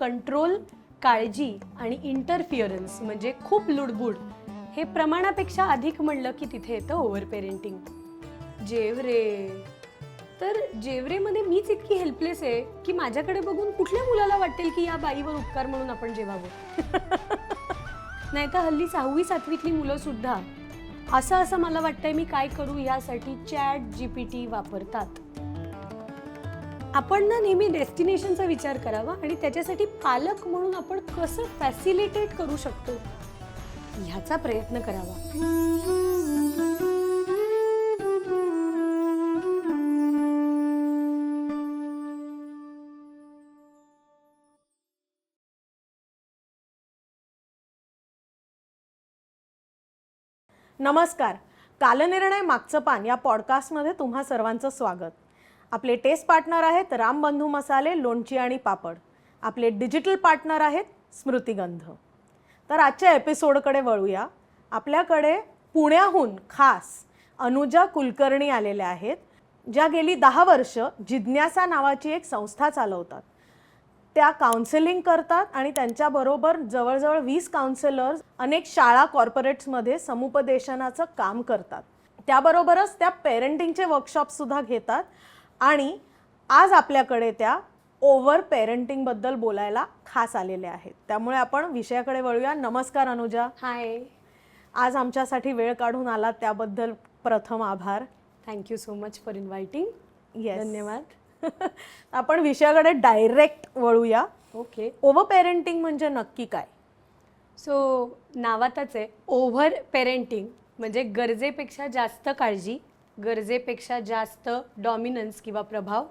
Control, काळजी आणि interference म्हणजे खूप लुडबुड हे प्रमाणापेक्षा अधिक म्हणलं की तिथे येतं ओव्हर पेरेंटिंग. जेवरे तर जेवरेमध्ये मीच इतकी हेल्पलेस आहे की माझ्याकडे बघून कुठल्या मुलाला वाटेल की या बाईवर उपकार म्हणून आपण जेवावं. नाही तर हल्ली 6वी-7वीतली मुलं सुद्धा असं मला वाटतंय मी काय करू यासाठी ChatGPT वापरतात. आपण ना नेहमी डेस्टिनेशनचा विचार करावा आणि त्याच्यासाठी पालक म्हणून आपण कसं फॅसिलिटेट करू शकतो ह्याचा प्रयत्न करावा. नमस्कार. कालनिर्णय मागचं पान या पॉडकास्टमध्ये तुम्हा सर्वांचं स्वागत. आपले टेस्ट पार्टनर आहेत रामबंधू मसाले, लोणची आणि पापड. आपले डिजिटल पार्टनर आहेत स्मृतिगंध. तर आजच्या एपिसोडकडे वळूया. आपल्याकडे पुण्याहून खास अनुजा कुलकर्णी आलेल्या आहेत, ज्या गेली 10 वर्ष जिज्ञासा नावाची एक संस्था चालवतात. त्या काउन्सिलिंग करतात आणि त्यांच्याबरोबर जवळजवळ 20 काउन्सिलर्स अनेक शाळा कॉर्पोरेट्समध्ये समुपदेशनाचं काम करतात. त्याबरोबरच त्या पेरेंटिंगचे वर्कशॉपसुद्धा घेतात आणि आज आपल्याकडे त्या ओव्हर पेरेंटिंगबद्दल बोलायला खास आलेल्या आहेत. त्यामुळे आपण विषयाकडे वळूया. नमस्कार अनुजा. हाय. आज आमच्यासाठी वेळ काढून आला त्याबद्दल प्रथम आभार. Thank you so much for inviting. धन्यवाद. आपण विषयाकडे डायरेक्ट वळूया. ओके. ओव्हर पेरेंटिंग म्हणजे नक्की काय? सो नावातच आहे ओव्हर पेरेंटिंग म्हणजे गरजेपेक्षा जास्त काळजी, गरजेपेक्षा जास्त डॉमिनन्स किंवा प्रभाव,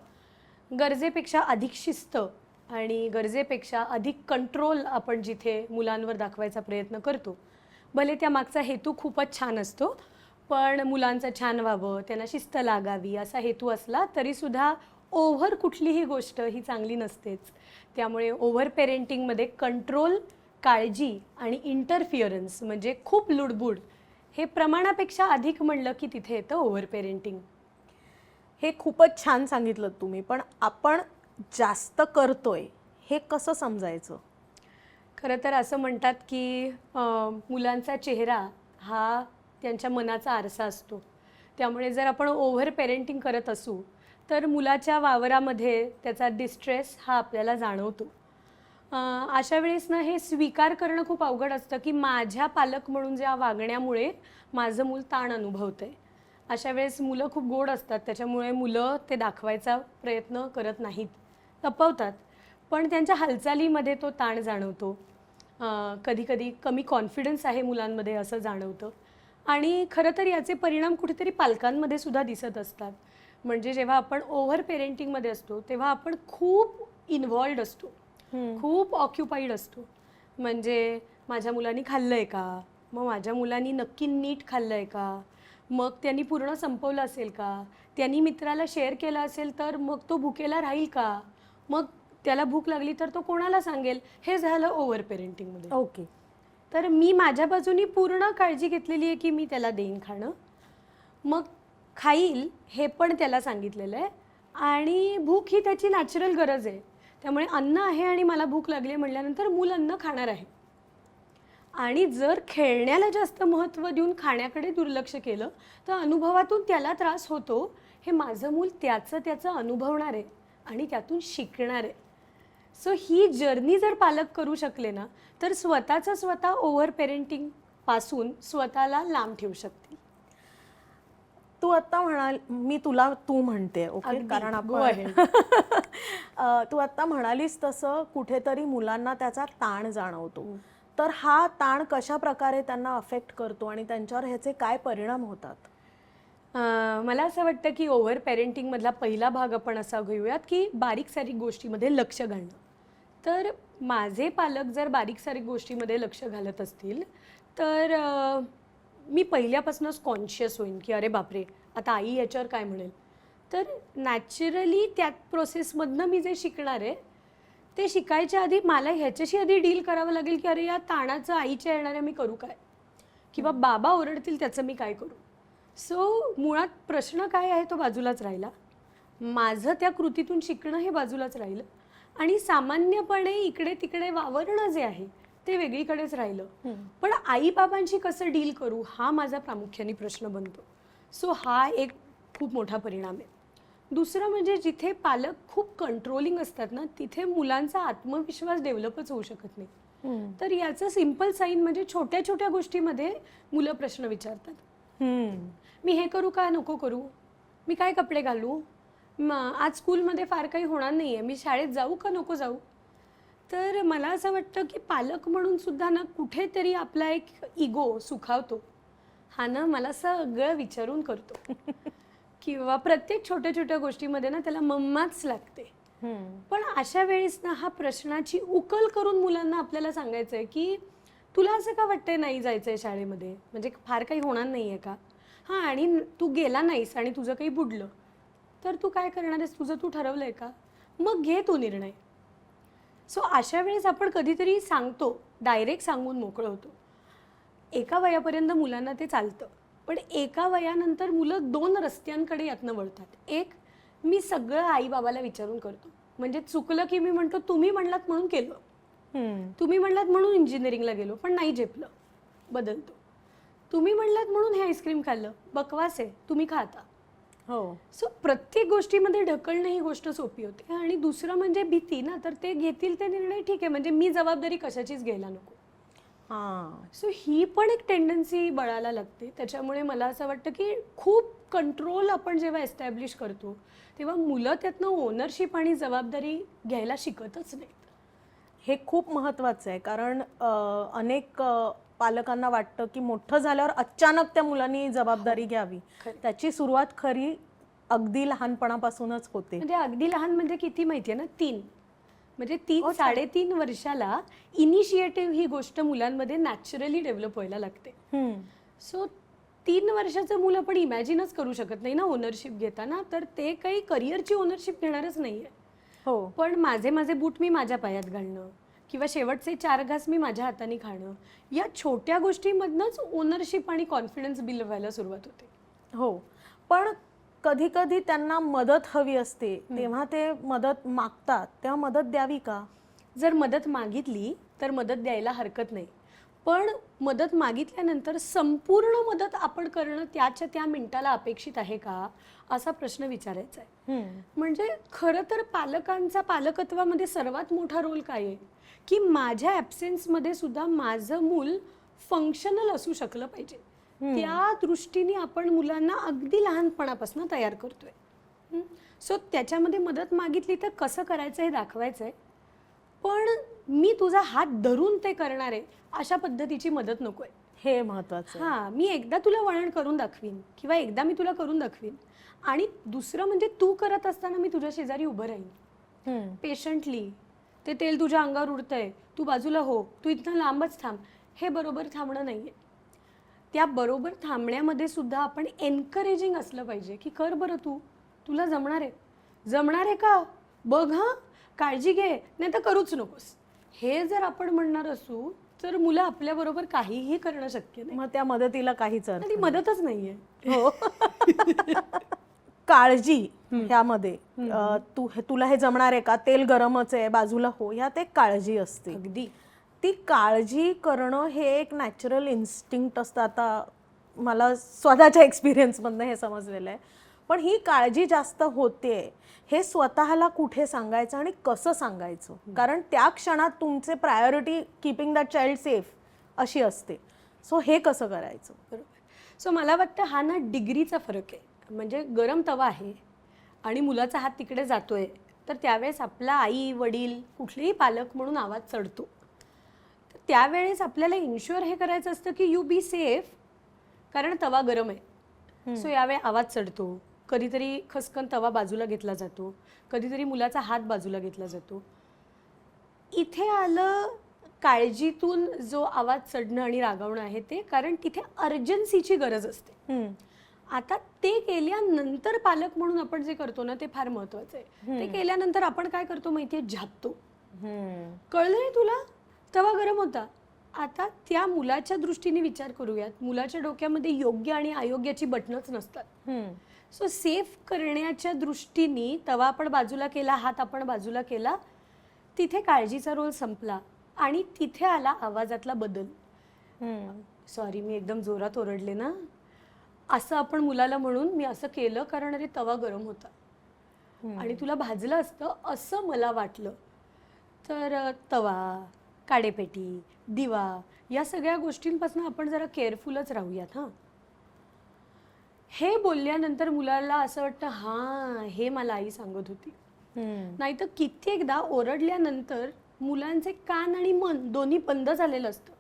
गरजेपेक्षा अधिक शिस्त आणि गरजेपेक्षा अधिक कंट्रोल आपण जिथे मुलांवर दाखवायचा प्रयत्न करतो. भले त्या मागचा हेतू खूपच छान असतो, पण मुलांचं छान व्हावं, त्यांना शिस्त लागावी असा हेतू असला तरीसुद्धा ओव्हर कुठलीही गोष्ट ही चांगली नसतेच. त्यामुळे ओव्हर पेरेंटिंगमध्ये कंट्रोल, काळजी आणि इंटरफिअरन्स म्हणजे खूप लुडबुड हे प्रमाणापेक्षा अधिक म्हणलं की तिथे येतं ओव्हर पेरेंटिंग. हे खूपच छान सांगितलं तुम्ही. पण आपण जास्त करतोय हे कसं समजायचं? खरं तर असं म्हणतात की मुलांचा चेहरा हा त्यांच्या मनाचा आरसा असतो. त्यामुळे जर आपण ओव्हर पेरेंटिंग करत असू तर मुलाच्या वावरामध्ये त्याचा डिस्ट्रेस हा आपल्याला जाणवतो. अशा वेळेस ना हे स्वीकार करणं खूप अवघड असतं की माझ्या पालक म्हणून ज्या वागण्यामुळे माझं मूल ताण अनुभवतं आहे. अशा वेळेस मुलं खूप गोड असतात, त्याच्यामुळे मुलं ते दाखवायचा प्रयत्न करत नाहीत, लपवतात. पण त्यांच्या हालचालीमध्ये तो ताण जाणवतो. कधीकधी कमी कॉन्फिडन्स आहे मुलांमध्ये असं जाणवतं. आणि खरं तर याचे परिणाम कुठेतरी पालकांमध्ये सुद्धा दिसत असतात. म्हणजे जेव्हा आपण ओव्हर पेरेंटिंगमध्ये असतो तेव्हा आपण खूप इन्व्हॉल्ड असतो, खूप ऑक्युपाईड असतो. म्हणजे माझ्या मुलांनी खाल्लं आहे का, मग माझ्या मुलांनी नक्की नीट खाल्लं आहे का, मग त्यांनी पूर्ण संपवलं असेल का, त्यांनी मित्राला शेअर केलं असेल तर मग तो भुकेला राहील का, मग त्याला भूक लागली तर तो कोणाला सांगेल. हे झालं ओव्हर पेरेंटिंगमध्ये. ओके. तर मी माझ्या बाजूनी पूर्ण काळजी घेतलेली आहे की मी त्याला देईन खाणं, मग खाईल हे पण त्याला सांगितलेलं आहे. आणि भूक ही त्याची नॅचरल गरज आहे. त्यामुळे अन्न आहे आणि मला भूक लागली म्हटल्यानंतर मूल अन्न खाणार आहे. आणि जर खेळण्याला जास्त महत्त्व देऊन खाण्याकडे दुर्लक्ष केलं तर अनुभवातून त्याला त्रास होतो. हे माझं मूल त्याचं अनुभवणार आहे आणि त्यातून शिकणार आहे. सो ही जर्नी जर पालक करू शकले ना तर स्वतः ओव्हर पेरेंटिंगपासून स्वतःला लांब ठेवू शकतील. तू आता म्हणाल, मी तुला तू म्हणते. ओके. कारण आपण तू आता म्हणालीस तसं कुठेतरी मुलांना त्याचा ताण जाणवतो. तर हा ताण कशा प्रकारे त्यांना अफेक्ट करतो आणि त्यांच्यावर ह्याचे काय परिणाम होतात? मला असं वाटतं की ओव्हर पेरेंटिंगमधला पहिला भाग आपण असा घेऊयात की बारीक सारीक गोष्टीमध्ये लक्ष घालणं. तर माझे पालक जर बारीक सारीक गोष्टीमध्ये लक्ष घालत असतील तर मी पहिल्यापासूनच कॉन्शियस होईन की अरे बापरे आता आई याच्यावर काय म्हणेल. तर नॅचरली त्या प्रोसेसमधनं मी जे शिकणार आहे ते शिकायच्या आधी मला ह्याच्याशी आधी डील करावं लागेल की अरे या ताणाचं आईच्या येणाऱ्या मी करू काय, किंवा बाबा ओरडतील त्याचं मी काय करू. सो मुळात प्रश्न काय आहे तो बाजूलाच राहिला, माझं त्या कृतीतून शिकणं हे बाजूलाच राहिलं. आणि सामान्यपणे इकडे तिकडे वावरणं जे आहे ते वेगळीकडेच राहिलं. पण आईबाबांशी कसं डील करू हा माझा प्रामुख्याने प्रश्न बनतो. सो हा एक खूप मोठा परिणाम आहे. दुसरं म्हणजे जिथे पालक खूप कंट्रोलिंग असतात ना तिथे मुलांचा आत्मविश्वास डेव्हलपच होऊ शकत नाही. तर याचं सिम्पल साईन म्हणजे छोट्या छोट्या गोष्टीमध्ये मुलं प्रश्न विचारतात. मी हे करू का नको करू, मी काय कपडे घालू, आज स्कूलमध्ये फार काही होणार नाही आहे, मी शाळेत जाऊ का नको जाऊ. तर मला असं वाटतं की पालक म्हणून सुद्धा ना कुठेतरी आपला एक इगो सुखावतो. हा ना मला सगळं विचारून करतो किंवा प्रत्येक छोट्या छोट्या गोष्टीमध्ये ना त्याला मम्माच लागते. पण अशा वेळेस ना हा प्रश्नाची उकल करून मुलांना आपल्याला सांगायचं आहे की तुला असं का वाटतंय नाही जायचंय शाळेमध्ये, म्हणजे फार काही होणार नाही आहे का. हां, आणि तू गेला नाहीस आणि तुझं काही बुडलं तर तू काय करणार आहेस, तुझं तू ठरवलंय का, मग घे तू निर्णय. सो अशा वेळेस आपण कधीतरी सांगतो, डायरेक्ट सांगून मोकळं होतो. एका वयापर्यंत मुलांना ते चालतं, पण एका वयानंतर मुलं 2 रस्त्यांकडे यातनं वळतात. एक, मी सगळं आई बाबाला विचारून करतो, म्हणजे चुकलं की मी म्हणतो तुम्ही म्हणलात म्हणून केलं, तुम्ही म्हणलात म्हणून इंजिनिअरिंगला गेलो पण नाही झेपलं, बदलतो. तुम्ही म्हणलात म्हणून हे आईस्क्रीम खाल्लं, बकवास आहे, तुम्ही खाता. हो. सो प्रत्येक गोष्टीमध्ये ढकलणं ही गोष्ट सोपी होते. आणि दुसरं म्हणजे भीती ना, तर ते घेतील ते निर्णय ठीक आहे, म्हणजे मी जबाबदारी कशाचीच घ्यायला नको. सो ही पण एक टेंडन्सी बळाला लागते. त्याच्यामुळे मला असं वाटतं की खूप कंट्रोल आपण जेव्हा एस्टॅब्लिश करतो तेव्हा मुलं त्यातनं ओनरशिप आणि जबाबदारी घ्यायला शिकतच नाहीत. हे खूप महत्त्वाचं आहे, कारण अनेक पालकांना वाटतं की मोठं झाल्यावर अचानक त्या मुलांनी जबाबदारी घ्यावी. त्याची सुरुवात खरी अगदी लहानपणापासूनच होते. म्हणजे अगदी लहान म्हणजे किती माहितीये ना, 3 म्हणजे 3-3.5 वर्षाला इनिशिएटिव्ह ही गोष्ट मुलांमध्ये नॅचरली डेव्हलप व्हायला लागते. सो 3 वर्षाचं मुलं पण इमॅजिनच करू शकत नाही ना ओनरशिप घेताना, तर ते काही करिअरची ओनरशिप घेणारच नाहीये. हो. पण माझे बूट मी माझ्या पायात घालणं किंवा शेवटचे 4 घास मी माझ्या हाताने खाणं, या छोट्या गोष्टीमधनंच ओनरशिप आणि कॉन्फिडन्स बिल्ड व्हायला सुरुवात होते. हो, पण कधी कधी त्यांना मदत हवी असते, तेव्हा ते मदत मागतात, तेव्हा मदत द्यावी का? जर मदत मागितली तर मदत द्यायला हरकत नाही, पण मदत मागितल्यानंतर संपूर्ण मदत आपण करणं त्याच्या त्या मिनिटाला अपेक्षित आहे का, असा प्रश्न विचारायचा आहे. म्हणजे खरं तर पालकांचा पालकत्वामध्ये सर्वात मोठा रोल काय आहे की माझ्या ॲब्सेन्समध्ये सुद्धा माझं मूल फंक्शनल असू शकलं पाहिजे. त्या दृष्टीने आपण मुलांना अगदी लहानपणापासून तयार करतोय. सो त्याच्यामध्ये मदत मागितली तर कसं करायचं हे दाखवायचं आहे, पण मी तुझा हात धरून ते करणार आहे अशा पद्धतीची मदत नकोय. हे महत्त्वाचं आहे. हां, मी एकदा तुला वळण करून दाखवीन किंवा एकदा मी तुला करून दाखवीन, आणि दुसरं म्हणजे तू करत असताना मी तुझ्या शेजारी उभं राहीन पेशंटली. ते तेल तुझ्या अंगावर उडतंय, तू बाजूला हो, तू इथनं लांबच थांब, हे बरोबर थांबणं नाहीये. त्या बरोबर थांबण्यामध्ये सुद्धा आपण एनकरेजिंग असलं पाहिजे की कर बरं, तुला जमणार आहे का बघ, हां काळजी घे, नाही तर करूच नकोस. हे जर आपण म्हणणार असू तर मुलं आपल्याबरोबर काहीही करणं शक्य नाही. मग त्या मदतीला काहीच अर्थ ती मदतच नाहीये. हो. काळजी ह्यामध्ये तुला हे जमणार आहे का, तेल गरमच आहे, बाजूला हो, ह्यात एक काळजी असते. अगदी ती काळजी करणं हे एक नॅचरल इन्स्टिंक्ट असतं. आता मला स्वतःच्या एक्सपिरियन्समधनं हे समजलेलं आहे. पण ही काळजी जास्त होते हे स्वतःला कुठे सांगायचं आणि कसं सांगायचं, कारण त्या क्षणात तुमचे priority keeping that child safe अशी असते. सो हे कसं करायचं? बरोबर. सो मला वाटतं हा ना डिग्रीचा फरक आहे. म्हणजे गरम तवा आहे आणि मुलाचा हात तिकडे जातोय, तर त्यावेळेस आपला आई वडील कुठलेही पालक म्हणून आवाज चढतो. तर त्यावेळेस आपल्याला इन्शुअर हे करायचं असतं की यू बी सेफ, कारण तवा गरम आहे. सो यावेळी आवाज चढतो, कधीतरी खसकन तवा बाजूला घेतला जातो, कधीतरी मुलाचा हात बाजूला घेतला जातो. इथे आलं काळजीतून जो आवाज चढणं आणि रागावणं आहे ते, कारण तिथे अर्जन्सीची गरज असते. आता ते केल्यानंतर पालक म्हणून आपण जे करतो ना ते फार महत्वाचं आहे. ते केल्यानंतर आपण काय करतो माहितीये, झापतो. कळलं नाही तुला, तवा गरम होता. आता त्या मुलाच्या दृष्टीने विचार करूयात. मुलाच्या डोक्यामध्ये योग्य आणि अयोग्याची बटणच नसतात. सो सेफ करण्याच्या दृष्टीने तवा आपण बाजूला केला, हात आपण बाजूला केला, तिथे काळजीचा रोल संपला आणि तिथे आला आवाजातला बदल. सॉरी, मी एकदम जोरात ओरडले ना, असं आपण मुलाला म्हणून मी असं केलं कारण अरे तवा गरम होता आणि तुला भाजलं असतं असं मला वाटलं. तर तवा, काडेपेटी, दिवा या सगळ्या गोष्टींपासून आपण जरा केअरफुलच राहूयात. हां, हे बोलल्यानंतर मुलाला असं वाटतं हां हे मला आई सांगत होती. नाहीतर कित्येकदा ओरडल्यानंतर मुलांचे कान आणि मन दोन्ही बंद झालेलं असतं.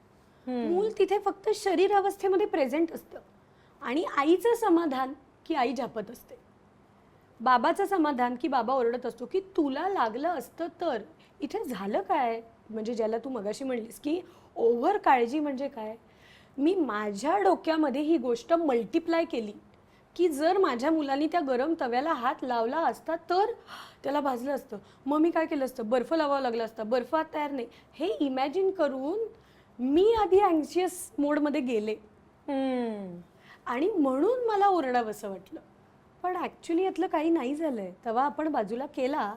मूल तिथे फक्त शरीर अवस्थेमध्ये प्रेझेंट असतं आणि आईचं समाधान की आई झापत असते, बाबाचं समाधान की बाबा ओरडत असतो की तुला लागलं असतं तर. इथे झालं काय, म्हणजे ज्याला तू मगाशी म्हणलीस की ओव्हर काळजी म्हणजे काय, मी माझ्या डोक्यामध्ये ही गोष्ट मल्टिप्लाय केली की जर माझ्या मुलांनी त्या गरम तव्याला हात लावला असता तर त्याला भाजलं असतं, मग मी काय केलं असतं, बर्फ लावावं लागला असता, बर्फ तयार नाही, हे इमॅजिन करून मी आधी अँक्शियस मोडमध्ये गेले आणि म्हणून मला ओरडावंसं वाटलं. पण ॲक्च्युली यातलं काही नाही झालंय. तेव्हा आपण बाजूला केला,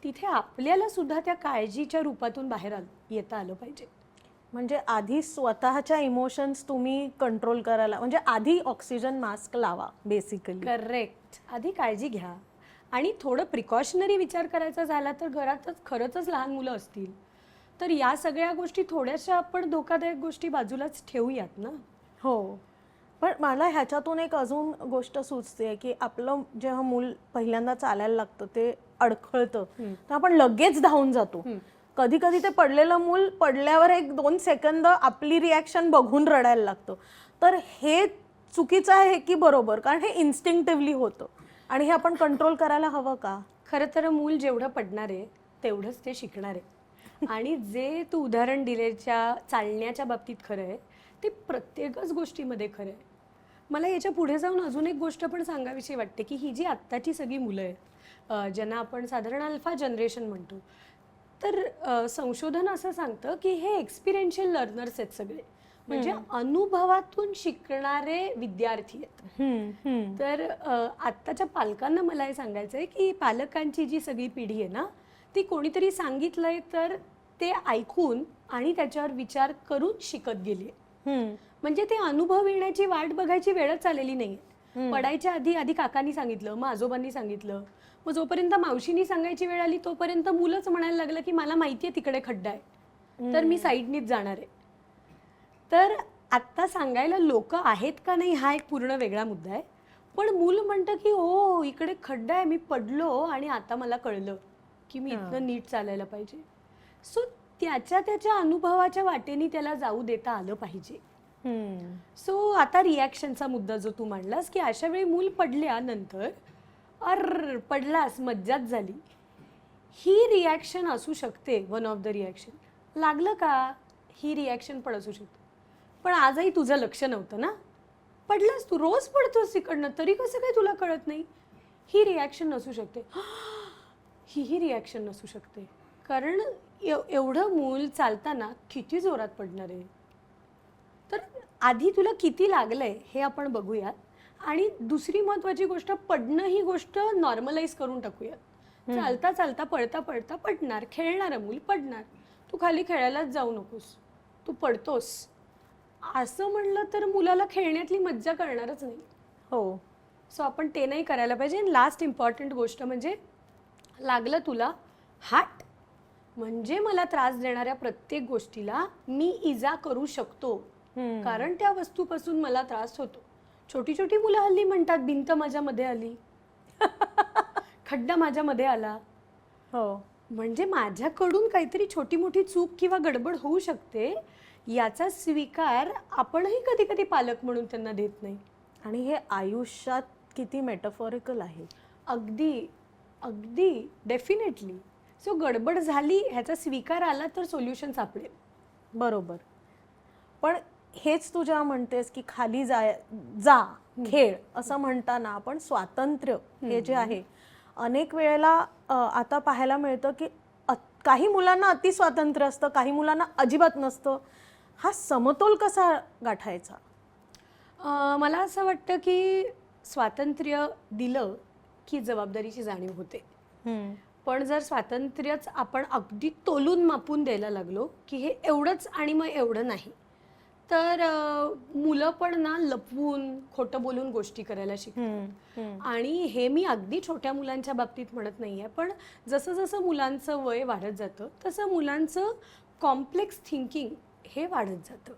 तिथे आपल्याला सुद्धा त्या काळजीच्या रूपातून बाहेर येता आलं पाहिजे. म्हणजे आधी स्वतःच्या इमोशन्स तुम्ही कंट्रोल करायला, म्हणजे आधी ऑक्सिजन मास्क लावा बेसिकली. करेक्ट. आधी काळजी घ्या आणि थोडं प्रिकॉशनरी विचार करायचा झाला तर घरातच खरंच लहान मुलं असतील तर या सगळ्या गोष्टी थोड्याशा आपण धोकादायक गोष्टी बाजूलाच ठेवूयात ना. हो, पण मला ह्याच्यातून एक अजून गोष्ट सुचते की आपलं जेव्हा मूल पहिल्यांदा चालायला लागतं ते अडखळतं तर आपण लगेच धावून जातो. कधी कधी ते पडलेलं मूल पडल्यावर 1-2 सेकंद आपली रिॲक्शन बघून रडायला लागतं. तर हे चुकीचं आहे की बरोबर, कारण हे इन्स्टिंक्टिव्हली होतं आणि हे आपण कंट्रोल करायला हवं का? खरं तर मूल जेवढं पडणार आहे तेवढंच ते शिकणार आहे. आणि जे तू उदाहरण दिलेच्या चालण्याच्या बाबतीत खरं आहे ते प्रत्येकच गोष्टीमध्ये खरं आहे. मला याच्या पुढे जाऊन अजून एक गोष्ट पण सांगावीशी वाटते की ही जी आत्ताची सगळी मुलं आहेत ज्यांना आपण साधारण अल्फा जनरेशन म्हणतो, तर संशोधन असं सांगतं की हे एक्सपिरियन्शियल लर्नर्स आहेत सगळे, म्हणजे अनुभवातून शिकणारे विद्यार्थी आहेत. तर आत्ताच्या पालकांना मला हे सांगायचं आहे की पालकांची जी सगळी पिढी आहे ना ती कोणीतरी सांगितलंय तर ते ऐकून आणि त्याच्यावर विचार करून शिकत गेली. म्हणजे ते अनुभव येण्याची वाट बघायची वेळच आलेली नाहीये. पडायच्या आधी काकांनी सांगितलं, मग आजोबांनी सांगितलं, मग जोपर्यंत मावशीनी सांगायची वेळ आली तोपर्यंत मुलंच म्हणायला लागलं की मला माहितीये तिकडे खड्डा आहे तर मी साईडनीच जाणार आहे. तर आत्ता सांगायला लोक आहेत का नाही हा एक पूर्ण वेगळा मुद्दा आहे. पण मूल म्हणतं की ओ इकडे खड्डा आहे, मी पडलो आणि आता मला कळलं की मी इथनं नीट चालायला पाहिजे. सो त्याच्या अनुभवाच्या वाटेने त्याला जाऊ देता आलं पाहिजे. सो आता रिॲक्शनचा मुद्दा जो तू मांडलास की अशा वेळी मूल पडल्यानंतर पडलास मज्जाच झाली, ही रिॲक्शन असू शकते. One of the reaction. लागलं का, ही रिॲक्शन पण असू शकते. पण आजही तुझं लक्ष नव्हतं ना, पडलास तू, रोज पडतोस तिकडनं, तरी कसं काय तुला कळत नाही, ही रिॲक्शन नसू शकते. ही रिॲक्शन नसू शकते कारण एवढं मूल चालताना किती जोरात पडणार आहे. तर आधी तुला किती लागलंय हे आपण बघूयात आणि दुसरी महत्वाची गोष्ट, पडणं ही गोष्ट नॉर्मलाइज करून टाकूयात. चालता चालता पडता पडता पडणार, खेळणारं मूल पडणार, तू खाली खेळायलाच जाऊ नकोस, तू पडतोस असं म्हणलं तर मुलाला खेळण्यातली मज्जा कळणारच नाही. हो, सो आपण ते नाही करायला पाहिजे. लास्ट इम्पॉर्टंट गोष्ट म्हणजे लागलं तुला हाट, म्हणजे मला त्रास देणाऱ्या प्रत्येक गोष्टीला मी इजा करू शकतो कारण त्या वस्तूपासून मला त्रास होतो. छोटी छोटी मुलं हल्ली म्हणतात भिंत माझ्यामध्ये आली, खड्डा माझ्यामध्ये आला. हो, म्हणजे माझ्याकडून काहीतरी छोटी मोठी चूक किंवा गडबड होऊ शकते याचा स्वीकार आपणही कधी कधी पालक म्हणून त्यांना देत नाही. आणि हे आयुष्यात किती मेटाफॉरिकल आहे. अगदी अगदी डेफिनेटली. सो गडबड झाली ह्याचा स्वीकार आला तर सोल्युशन सापडेल. बरोबर. पण हेच तू जेव्हा म्हणतेस की खाली जा खेळ असं म्हणताना आपण स्वातंत्र्य हे जे आहे अनेक वेळेला आता पाहायला मिळतं की काही मुलांना अति स्वातंत्र्य असतं, काही मुलांना अजिबात नसतं. हा समतोल कसा गाठायचा? मला असं वाटतं की स्वातंत्र्य दिलं की जबाबदारीची जाणीव होते. आपण जर स्वातंत्र्यच आपण अगदी तोलून मापून द्यायला लागलो की हे एवढंच आणि मग एवढं नाही, तर मुलं पण ना लपवून खोटं बोलून गोष्टी करायला शिकतात. आणि हे मी अगदी छोट्या मुलांच्या बाबतीत म्हणत नाहीये, पण जसं जसं मुलांचं वय वाढत जातं तसं मुलांचं कॉम्प्लेक्स थिंकिंग हे वाढत जातं.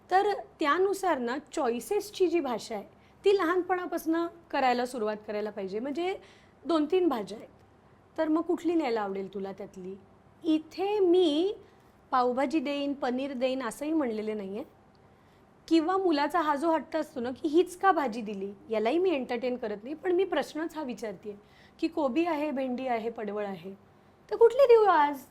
तर त्यानुसार ना चॉईसेसची जी भाषा आहे ती लहानपणापासून करायला सुरुवात करायला पाहिजे. म्हणजे 2-3 भाज्या आहेत, तर मग कुठली न्यायला आवडेल तुला त्यातली? इथे मी पावभाजी देईन, पनीर देईन असंही म्हणलेले नाही आहे. किंवा मुलाचा हा जो हट्ट असतो ना की हीच का भाजी दिली, यालाही मी एंटरटेन करत नाही, पण मी प्रश्नच हा विचारते की कोबी आहे, भेंडी आहे, पडवळ आहे, तर कुठली देऊ आज?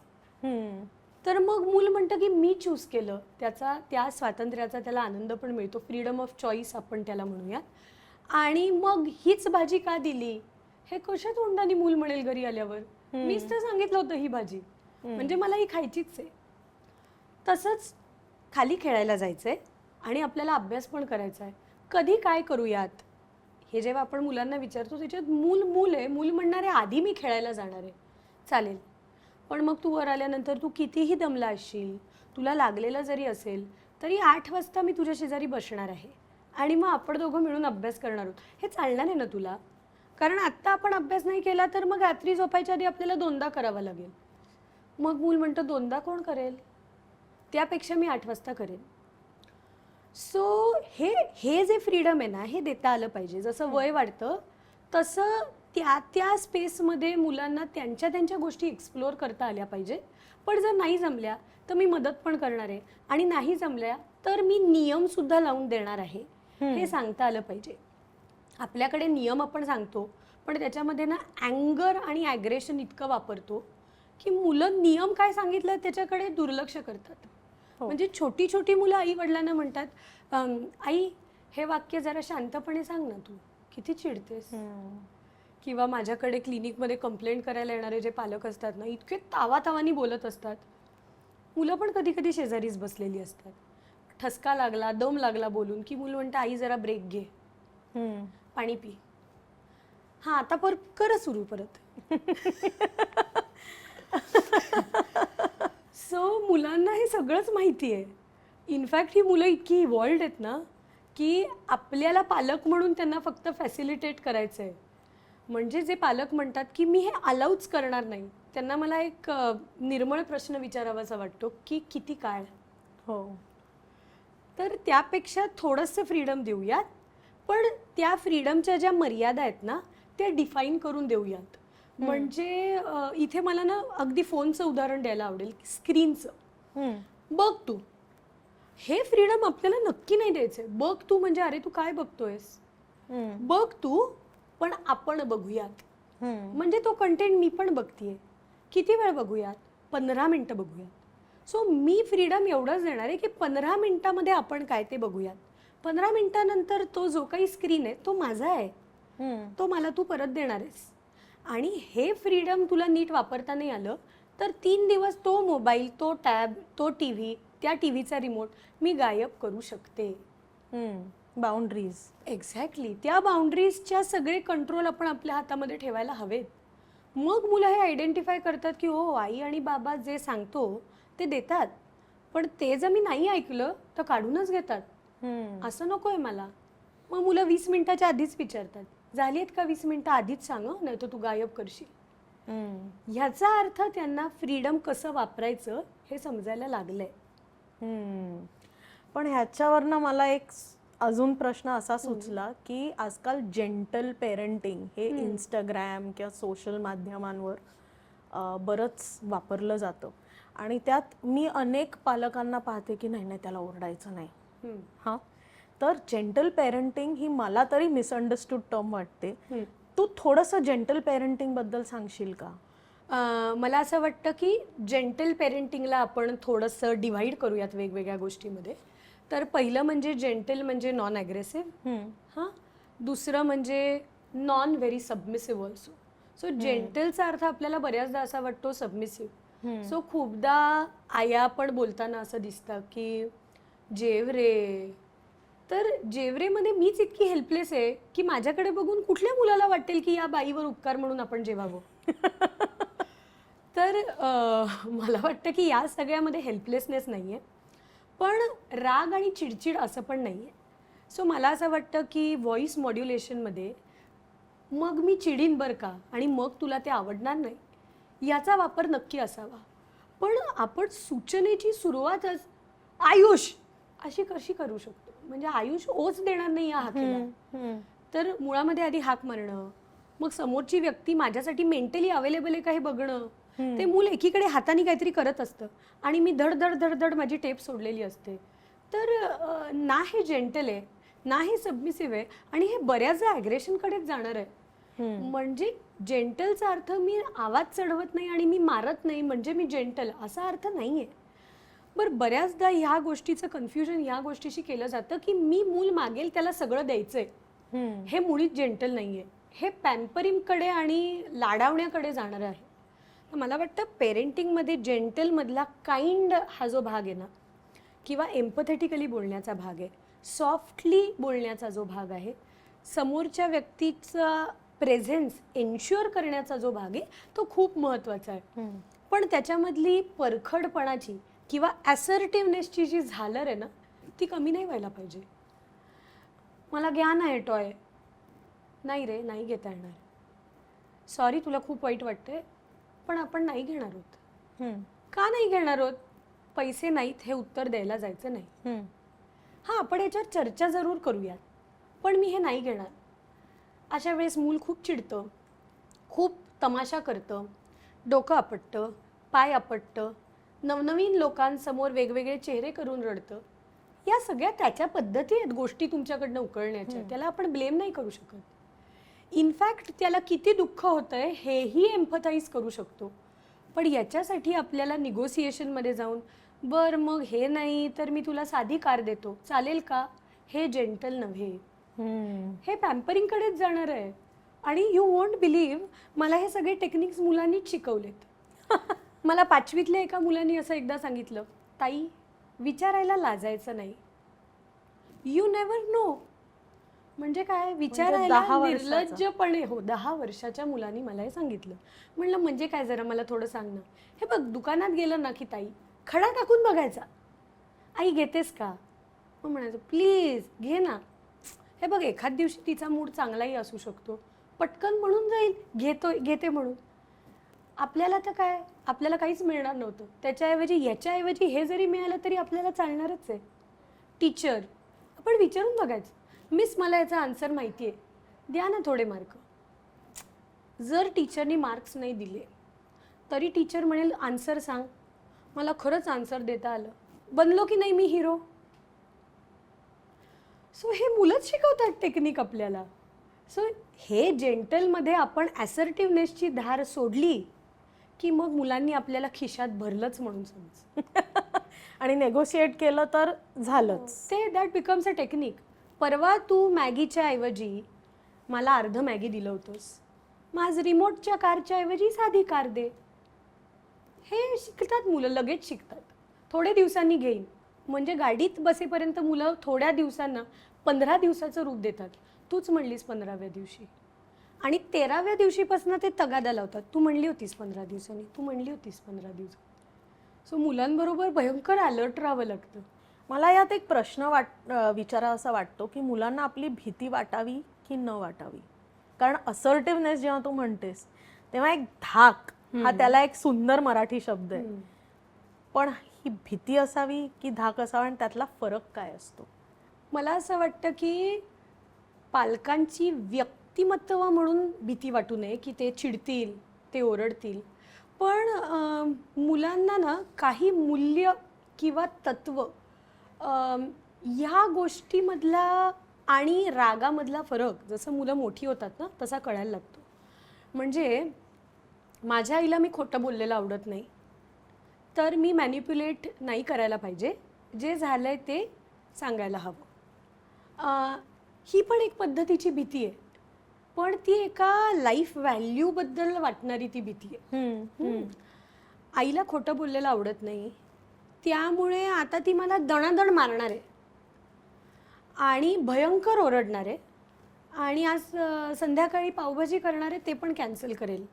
तर मग मूल म्हणतं की मी चूज केलं. त्या स्वातंत्र्याचा त्याला आनंद पण मिळतो, फ्रीडम ऑफ चॉईस आपण त्याला म्हणूयात. आणि मग हीच भाजी का दिली हे कशा तोंडाने मूल म्हणेल घरी आल्यावर, मीच तर सांगितलं होतं ही भाजी, म्हणजे मला ही खायचीच आहे. तसंच खाली खेळायला जायचंय आणि आपल्याला अभ्यास पण करायचा आहे. कधी काय करूयात हे जेव्हा आपण मुलांना विचारतो त्याच्यात मूल आहे. मूल म्हणणार आहे आधी मी खेळायला जाणार आहे. चालेल, पण मग तू वर आल्यानंतर तू कितीही दमला असशील, तुला लागलेलं जरी असेल तरी 8 वाजता मी तुझ्या शेजारी बसणार आहे आणि मग आपण दोघं मिळून अभ्यास करणार आहोत. हे चालणार आहे ना तुला? कारण आत्ता आपण अभ्यास नाही केला तर मग रात्री झोपायच्या आधी आपल्याला 2दा करावा लागेल. मग मूल म्हणतं 2दा कोण करेल, त्यापेक्षा मी 8 वाजता करेन. सो हे जे फ्रीडम आहे ना हे देता आलं पाहिजे. जसं वय वाढतं तसं त्या स्पेसमध्ये मुलांना त्यांच्या गोष्टी एक्सप्लोअर करता आल्या पाहिजे. पण जर नाही जमल्या तर मी मदत पण करणार आहे, आणि नाही जमल्या तर मी नियमसुद्धा लावून देणार आहे हे सांगता आलं पाहिजे. आपल्याकडे नियम आपण सांगतो पण त्याच्यामध्ये ना ॲंगर आणि ॲग्रेशन इतकं वापरतो की मुलं नियम काय सांगितलं त्याच्याकडे दुर्लक्ष करतात. म्हणजे छोटी छोटी मुलं आई वडिलांना म्हणतात आई हे वाक्य जरा शांतपणे सांग ना, तू किती चिडतेस. किंवा माझ्याकडे क्लिनिकमध्ये कंप्लेंट करायला येणारे जे पालक असतात ना इतके तावातावानी बोलत असतात. मुलं पण कधी कधी शेजारीच बसलेली असतात. ठसका लागला, दम लागला बोलून की मुलं म्हणतं आई जरा ब्रेक घे, पाणी पी, हां आता कर सुरू परत. सो मुलांना हे सगळंच माहिती आहे. इनफॅक्ट ही मुलं इतकी इव्हॉल्व्ड आहेत ना की आपल्याला पालक म्हणून त्यांना फक्त फॅसिलिटेट करायचं आहे. म्हणजे जे पालक म्हणतात की मी हे अलाउच करणार नाही, त्यांना मला एक निर्मळ प्रश्न विचारावासा वाटतो की किती काळ. हो, तर त्यापेक्षा थोडंसं फ्रीडम देऊयात, पण त्या फ्रीडमच्या ज्या मर्यादा आहेत ना त्या डिफाईन करून देऊयात. म्हणजे इथे मला ना अगदी फोनचं उदाहरण द्यायला आवडेल. स्क्रीनचं बघ तू, हे फ्रीडम आपल्याला नक्की नाही द्यायचंय. बघ तू म्हणजे अरे तू काय बघतोयस, बघ तू, पण आपण बघूयात. म्हणजे तो कंटेंट मी पण बघतीये, किती वेळ बघूयात, 15 मिनिटं बघूयात. सो मी फ्रीडम एवढंच देणार आहे की 15 मिनिटामध्ये आपण काय ते बघूयात. 15 मिनिटानंतर तो जो काही स्क्रीन आहे तो माझा आहे, तो मला तू परत देणार आहेस. आणि हे फ्रीडम तुला नीट वापरता नाही आलं तर 3 दिवस तो मोबाईल, तो टॅब, तो टी व्ही, त्या टी व्हीचा रिमोट मी गायब करू शकते. बाउंड्रीज. एक्झॅक्टली, त्या बाउंड्रीजच्या सगळे कंट्रोल आपण आपल्या हातामध्ये ठेवायला हवेत. मग मुलं हे आयडेंटिफाय करतात की हो आई आणि बाबा जे सांगतो ते देतात, पण ते जर मी नाही ऐकलं तर काढूनच घेतात. असं नको आहे मला. मग मुलं 20 मिनिटाच्या आधीच विचारतात, झाली आहेत का 20 मिनिटं, आधीच सांग नाही तर तू गायब करशील. ह्याचा अर्थ त्यांना फ्रीडम कसं वापरायचं हे समजायला लागलंय. पण ह्याच्यावरनं मला एक अजून प्रश्न असा सुचला की आजकाल जेंटल पेरेंटिंग हे इंस्टाग्राम किंवा सोशल माध्यमांवर बरंच वापरलं जातं, आणि त्यात मी अनेक पालकांना पाहते की नाही त्याला ओरडायचं नाही. हां, तर जेंटल पेरेंटिंग ही मला तरी मिसअंडरस्टूड टर्म वाटते. तू थोडंसं जेंटल पेरेंटिंग बद्दल सांगशील का? मला असं वाटतं की जेंटल पेरेंटिंगला आपण थोडंसं डिवाइड करूयात वेगवेगळ्या गोष्टीमध्ये. तर पहिलं म्हणजे जेंटल म्हणजे नॉन ॲग्रेसिव्ह, हां. दुसरं म्हणजे non very submissive also. So जेंटलचा अर्थ आपल्याला बऱ्याचदा असा वाटतो सबमिसिव्ह. सो खूपदा आया पण बोलताना असं दिसतं की जेव रे. तर जेवरेमध्ये मीच इतकी हेल्पलेस आहे की माझ्याकडे बघून कुठल्या मुलाला वाटेल की या बाईवर उपकार म्हणून आपण जेवावं. तर मला वाटतं की या सगळ्यामध्ये हेल्पलेसनेस नाही आहे, पण राग आणि चिडचिड असं पण नाही आहे. सो मला असं वाटतं की व्हॉइस मॉड्युलेशनमध्ये मग मी चिडीन बरं का आणि मग तुला ते आवडणार नाही याचा वापर नक्की असावा. पण आपण सूचनेची सुरुवातच आयुष अशी कशी करू शकतो? म्हणजे आयुष ओच देणार नाही या हाकेला. तर मुळामध्ये आधी हाक मारणं, मग समोरची व्यक्ती माझ्यासाठी मेंटली अवेलेबल आहे का हे बघणं. ते मूल एकीकडे हाताने काहीतरी करत असतं आणि मी धड धड धड धड माझी टेप सोडलेली असते. तर ना हे जेंटल आहे, ना हे सबमिसिव्ह आहे आणि हे बऱ्याचदा ॲग्रेशनकडेच जाणार आहे. म्हणजे जेंटलचा अर्थ मी आवाज चढवत नाही आणि मी मारत नाही म्हणजे मी जेंटल असा अर्थ नाहीये. बरं बऱ्याचदा ह्या गोष्टीचं कन्फ्युजन या गोष्टीशी केलं जातं की मी मूल मागेल त्याला सगळं द्यायचंय. हे मुळीच जेंटल नाहीये. हे पॅम्परिंगकडे आणि लाडावण्याकडे जाणार आहे. तर मला वाटतं पेरेंटिंगमध्ये जेंटलमधला काइंड हा जो भाग आहे ना, किंवा एम्पथेटिकली बोलण्याचा भाग आहे, सॉफ्टली बोलण्याचा जो भाग आहे, समोरच्या व्यक्तीचा प्रेझेन्स एन्श्युअर करण्याचा जो भाग आहे तो खूप महत्त्वाचा आहे. पण त्याच्यामधली परखडपणाची किंवा ॲसर्टिव्हनेसची जी झालर आहे ना, ती कमी नाही व्हायला पाहिजे. मला घ्या ना हे टॉय. नाही रे, नाही घेता येणार. सॉरी तुला खूप वाईट वाटतंय, पण आपण नाही घेणार आहोत. का नाही घेणार आहोत? पैसे नाहीत हे उत्तर द्यायला जायचं नाही. हां, आपण याच्यावर चर्चा जरूर करूयात, पण मी हे नाही घेणार. अशा वेळेस मूल खूप चिडतं, खूप तमाशा करतं, डोकं आपटतं, पाय आपटतं, नवनवीन लोकांसमोर वेगवेगळे चेहरे करून रडतं. या सगळ्या त्याच्या पद्धती आहेत गोष्टी तुमच्याकडनं उकळण्याच्या. त्याला आपण ब्लेम नाही करू शकत. इनफॅक्ट त्याला किती दुःख होतंय हेही एम्पथाईज करू शकतो. पण याच्यासाठी आपल्याला निगोसिएशनमध्ये जाऊन बरं मग हे नाही तर मी तुला साधी कार देतो चालेल का, हे जेंटल नव्हे. हे पॅम्परिंगकडेच जाणार आहे. आणि यू वोंट बिलीव्ह, मला हे सगळे टेक्निक्स मुलांनीच शिकवलेत. मला 5वीतल्या एका मुलांनी असं एकदा सांगितलं, ताई विचारायला लाजायचं नाही. You never know. म्हणजे काय विचारायला 10 वर्षाचा. निर्लज्जपणे. हो, 10 वर्षाच्या मुलांनी मला हे सांगितलं. म्हणलं म्हणजे काय, जरा मला थोडं सांग ना. हे बघ दुकानात गेलं ना की ताई खडा टाकून बघायचा, आई घेतेस का. मग म्हणायचं प्लीज घे ना. हे बघ एखाद दिवशी तिचा मूड चांगलाही असू शकतो, पटकन म्हणून जाईल घेते म्हणून. आपल्याला तर काय, आपल्याला काहीच मिळणार नव्हतं. त्याच्याऐवजी याच्याऐवजी हे जरी मिळालं तरी आपल्याला चालणारच आहे. टीचर आपण विचारून बघायचं, मिस मला याचा आन्सर माहिती आहे, द्या ना थोडे मार्क. जर टीचरनी मार्क्स नाही दिले तरी टीचर म्हणेल आन्सर सांग, मला खरंच आन्सर देता आलं, बनलो की नाही मी हिरो. सो हे मुलंच शिकवतात टेक्निक आपल्याला. सो हे जेंटलमध्ये आपण ॲसर्टिव्हनेसची धार सोडली की मग मुलांनी आपल्याला खिशात भरलंच म्हणून समज. आणि नेगोशिएट केलं तर झालंच. ते दॅट बिकम्स अ टेक्निक. परवा तू मॅगीच्या ऐवजी मला अर्ध मॅगी दिलं होतंस, मग आज रिमोटच्या कारच्या ऐवजी साधी कार दे. हे शिकतात मुलं, लगेच शिकतात. थोडे दिवसांनी घेईन म्हणजे गाडीत बसेपर्यंत मुलं थोड्या दिवसांना 15 दिवसाचं रूप देतात. तूच म्हणलीस 15व्या दिवशी आणि 13व्या दिवशीपासून ते तगादा लावतात. तू म्हणली होतीस 15 दिवसांनी, तू म्हणली होतीस 15 दिवसांनी. सो मुलांबरोबर भयंकर अलर्ट राहावं लागतं. मला यात एक प्रश्न विचारावासा वाटतो की मुलांना आपली भीती वाटावी की न वाटावी. कारण असर्टिव्हनेस जेव्हा तू म्हणतेस तेव्हा एक धाक हा त्याला एक सुंदर मराठी शब्द आहे. पण ही भीती असावी की धाक असावा आणि त्यातला फरक काय असतो? मला असं वाटतं की पालकांची व्यक्तिमत्व म्हणून भीती वाटू नये की ते चिडतील, ते ओरडतील. पण मुलांना ना काही मूल्य किंवा तत्व ह्या गोष्टीमधला आणि रागामधला फरक जसं मुलं मोठी होतात ना तसा कळायला लागतो. म्हणजे माझ्या आईला मी खोटं बोललेलं आवडत नाही, तर मी मॅनिप्युलेट नाही करायला पाहिजे, जे झालंय ते सांगायला हवं. ही पण एक पद्धतीची भीती आहे, पण ती एका लाईफ व्हॅल्यूबद्दल वाटणारी ती भीती आहे. आईला खोटं बोललेलं आवडत नाही, त्यामुळे आता ती मला दणादण मारणार आहे आणि भयंकर ओरडणार आहे आणि आज संध्याकाळी पावभाजी करणार आहे ते पण कॅन्सल करेल.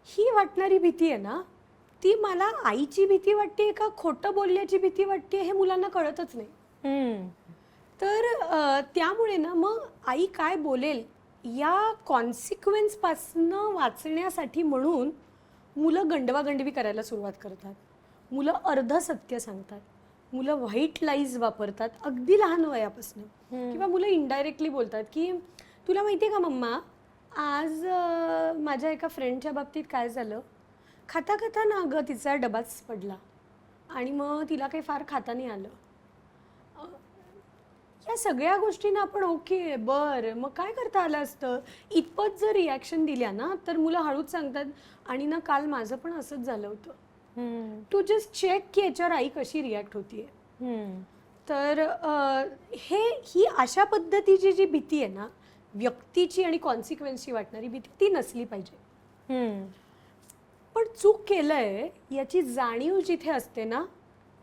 ही वाटणारी भीती आहे ना, ती मला आईची भीती वाटते का खोटं बोलण्याची भीती वाटते हे मुलांना कळतच नाही. तर त्यामुळे ना मग आई काय बोलेल या कॉन्सिक्वेन्सपासनं वाचण्यासाठी म्हणून मुलं गंडवागंडवी करायला सुरुवात करतात. मुलं अर्ध सत्य सांगतात. मुलं व्हाईट लाईज वापरतात अगदी लहान वयापासून. किंवा मुलं इनडायरेक्टली बोलतात की तुला माहिती आहे का मम्मा, आज माझ्या एका फ्रेंडच्या बाबतीत काय झालं, खाता खाता ना अगं तिचा डबाच पडला आणि मग तिला काही फार खाता नाही आलं. या सगळ्या गोष्टींना आपण ओके बरं मग काय करता आलं असतं इतपत जर रिॲक्शन दिल्या ना तर मुलं हळूच सांगतात आणि ना काल माझं पण असंच झालं होतं. टू जस्ट चेक की याच्यावर आई कशी रिॲक्ट होतीये. तर ही अशा पद्धतीची जी भीती आहे ना, व्यक्तीची आणि कॉन्सिक्वेन्सची वाटणारी भीती, ती नसली पाहिजे. पण चूक केलंय याची जाणीव जिथे असते ना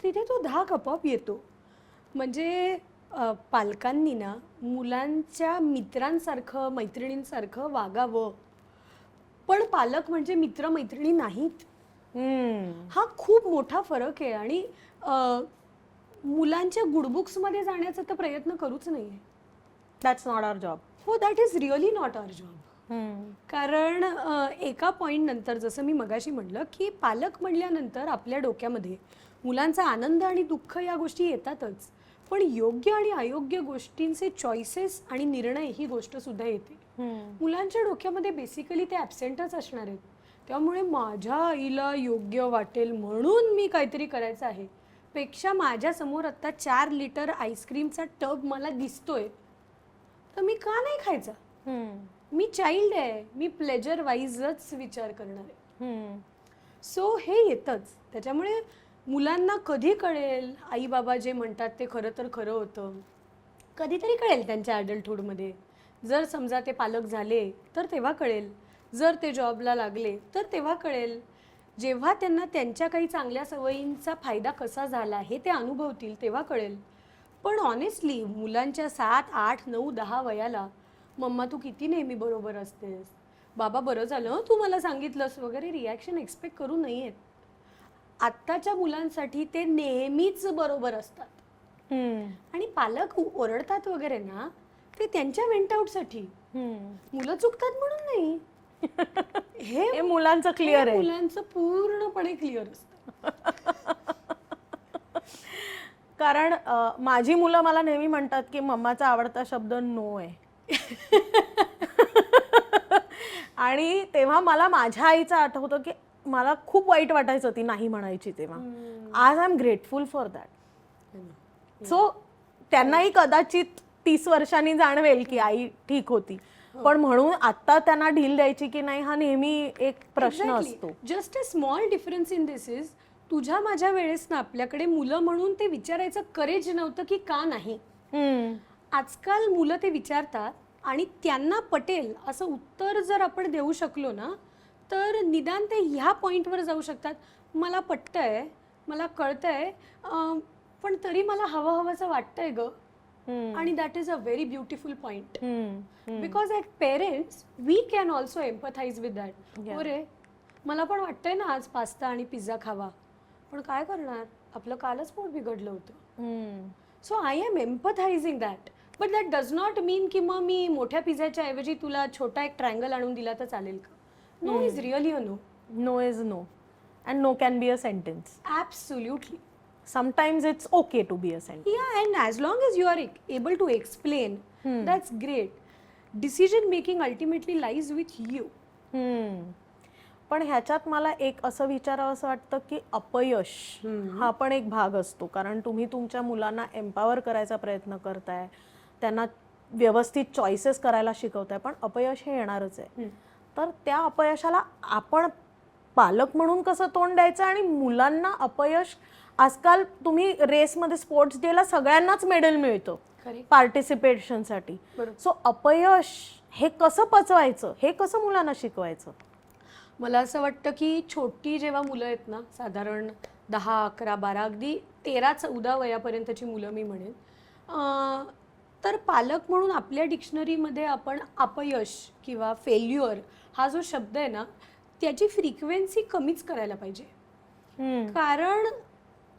तिथे तो धाक आपोआप येतो. म्हणजे पालकांनी ना मुलांच्या मित्रांसारखं मैत्रिणींसारखं वागावं. पण पालक म्हणजे मित्र मैत्रिणी नाहीत. हा खूप मोठा फरक आहे. आणि मुलांच्या गुडबुक्समध्ये जाण्याचा तर प्रयत्न करूच नाहीये. That's not our job. हो, that is really not our job. कारण एका पॉईंट नंतर जसं मी मगाशी म्हणलं की पालक म्हणल्यानंतर आपल्या डोक्यामध्ये मुलांचा आनंद आणि दुःख या गोष्टी येतातच, पण योग्य आणि अयोग्य गोष्टींचे चॉईसेस आणि निर्णय ही गोष्ट सुद्धा येते. मुलांच्या डोक्यामध्ये बेसिकली ते ॲबसेंटच असणार आहेत. त्यामुळे माझ्या आईला योग्य वाटेल म्हणून मी काहीतरी करायचं आहे पेक्षा माझ्यासमोर आत्ता 4 लिटर आईस्क्रीमचा टब मला दिसतोय तर मी का नाही खायचा. मी चाइल्ड आहे, मी प्लेजर वाईजच विचार करणार आहे. सो हे येतच. त्याच्यामुळे मुलांना कधी कळेल आई बाबा जे म्हणतात ते खरं तर खरं होतं, कधीतरी कळेल त्यांच्या ॲडल्टहूडमध्ये. जर समजा ते पालक झाले तर तेव्हा कळेल, जर ते जॉबला लागले तर तेव्हा कळेल, जेव्हा त्यांना त्यांच्या काही चांगल्या सवयींचा फायदा कसा झाला हे ते अनुभवतील तेव्हा कळेल. पण ऑनेस्टली मुलांच्या 7, 8, 9, 10 वयाला मम्मा तू किती नेहमी बरोबर असतेस, बाबा बरं झालं तू मला सांगितलंस वगैरे रिॲक्शन एक्सपेक्ट करू नयेत. आत्ताच्या मुलांसाठी ते नेहमीच बरोबर असतात आणि पालक ओरडतात वगैरे ना ते त्यांच्या वेंट आउटसाठी. मुलं चुकतात म्हणून नाही. हे मुलांचं क्लिअर आहे. मुलांचं पूर्णपणे क्लिअर असतं. कारण माझी मुलं मला नेहमी म्हणतात की मम्माचा आवडता शब्द नो आहे. आणि तेव्हा मला माझ्या आईचं आठवतं की मला खूप वाईट वाटायचं ती नाही म्हणायची तेव्हा. आज I am grateful for that. So त्यांनाही कदाचित 30 वर्षांनी जाणवेल की आई ठीक होती, पण म्हणून आता त्यांना ढील द्यायची की नाही हा नेहमी एक प्रश्न असतो. Just a small difference in this is तुझ्या माझ्या वेळेस ना आपल्याकडे मुलं म्हणून ते विचारायचं करेज नव्हतं की का नाही. आजकाल मुलं ते विचारतात आणि त्यांना पटेल असं उत्तर जर आपण देऊ शकलो ना तर निदान ते ह्या पॉईंटवर जाऊ शकतात. मला पटतंय, मला कळतंय, पण तरी मला हवं हवंसं वाटतंय ग. आणि that is a very beautiful point. Because at parents we can also empathise with that. हो रे, मला पण वाटतंय ना आज पास्ता आणि पिझ्झा खावा, पण काय करणार, आपलं कालच पोट बिघडलं होतं. So I am empathising that. But that does not mean की मग मी मोठ्या पिझ्झाच्या ऐवजी तुला छोटा एक ट्रायंगल आणून दिला तर चालेल का. No is really a no. No is no and no can be a sentence. Absolutely. Sometimes it's okay to be a sentence. Yeah, and as long as you are able to explain, that's great. Decision making ultimately lies with you. पण ह्याच्यात मला एक असं विचारावं असं वाटतं की अपयश हा पण एक भाग असतो. कारण तुम्ही तुमच्या मुलांना एम्पावर करायचा प्रयत्न करताय, त्यांना व्यवस्थित चॉईसेस करायला शिकवताय, पण अपयश हे येणारच आहे. तर त्या अपयशाला आपण पालक म्हणून कसं तोंड द्यायचं आणि मुलांना अपयश. आजकाल तुम्ही रेसमध्ये स्पोर्ट्स डेला सगळ्यांनाच मेडल मिळतं पार्टिसिपेशनसाठी. सो अपयश हे कसं पचवायचं, हे कसं मुलांना शिकवायचं. मला असं वाटतं की छोटी जेव्हा मुलं आहेत ना, साधारण 10, 11, 12, अगदी 13, 14 वयापर्यंतची मुलं मी म्हणेन, तर पालक म्हणून आपल्या डिक्शनरीमध्ये आपण अपयश किंवा फेल्युअर हा जो शब्द आहे ना त्याची फ्रिक्वेन्सी कमीच करायला पाहिजे. हम्म. कारण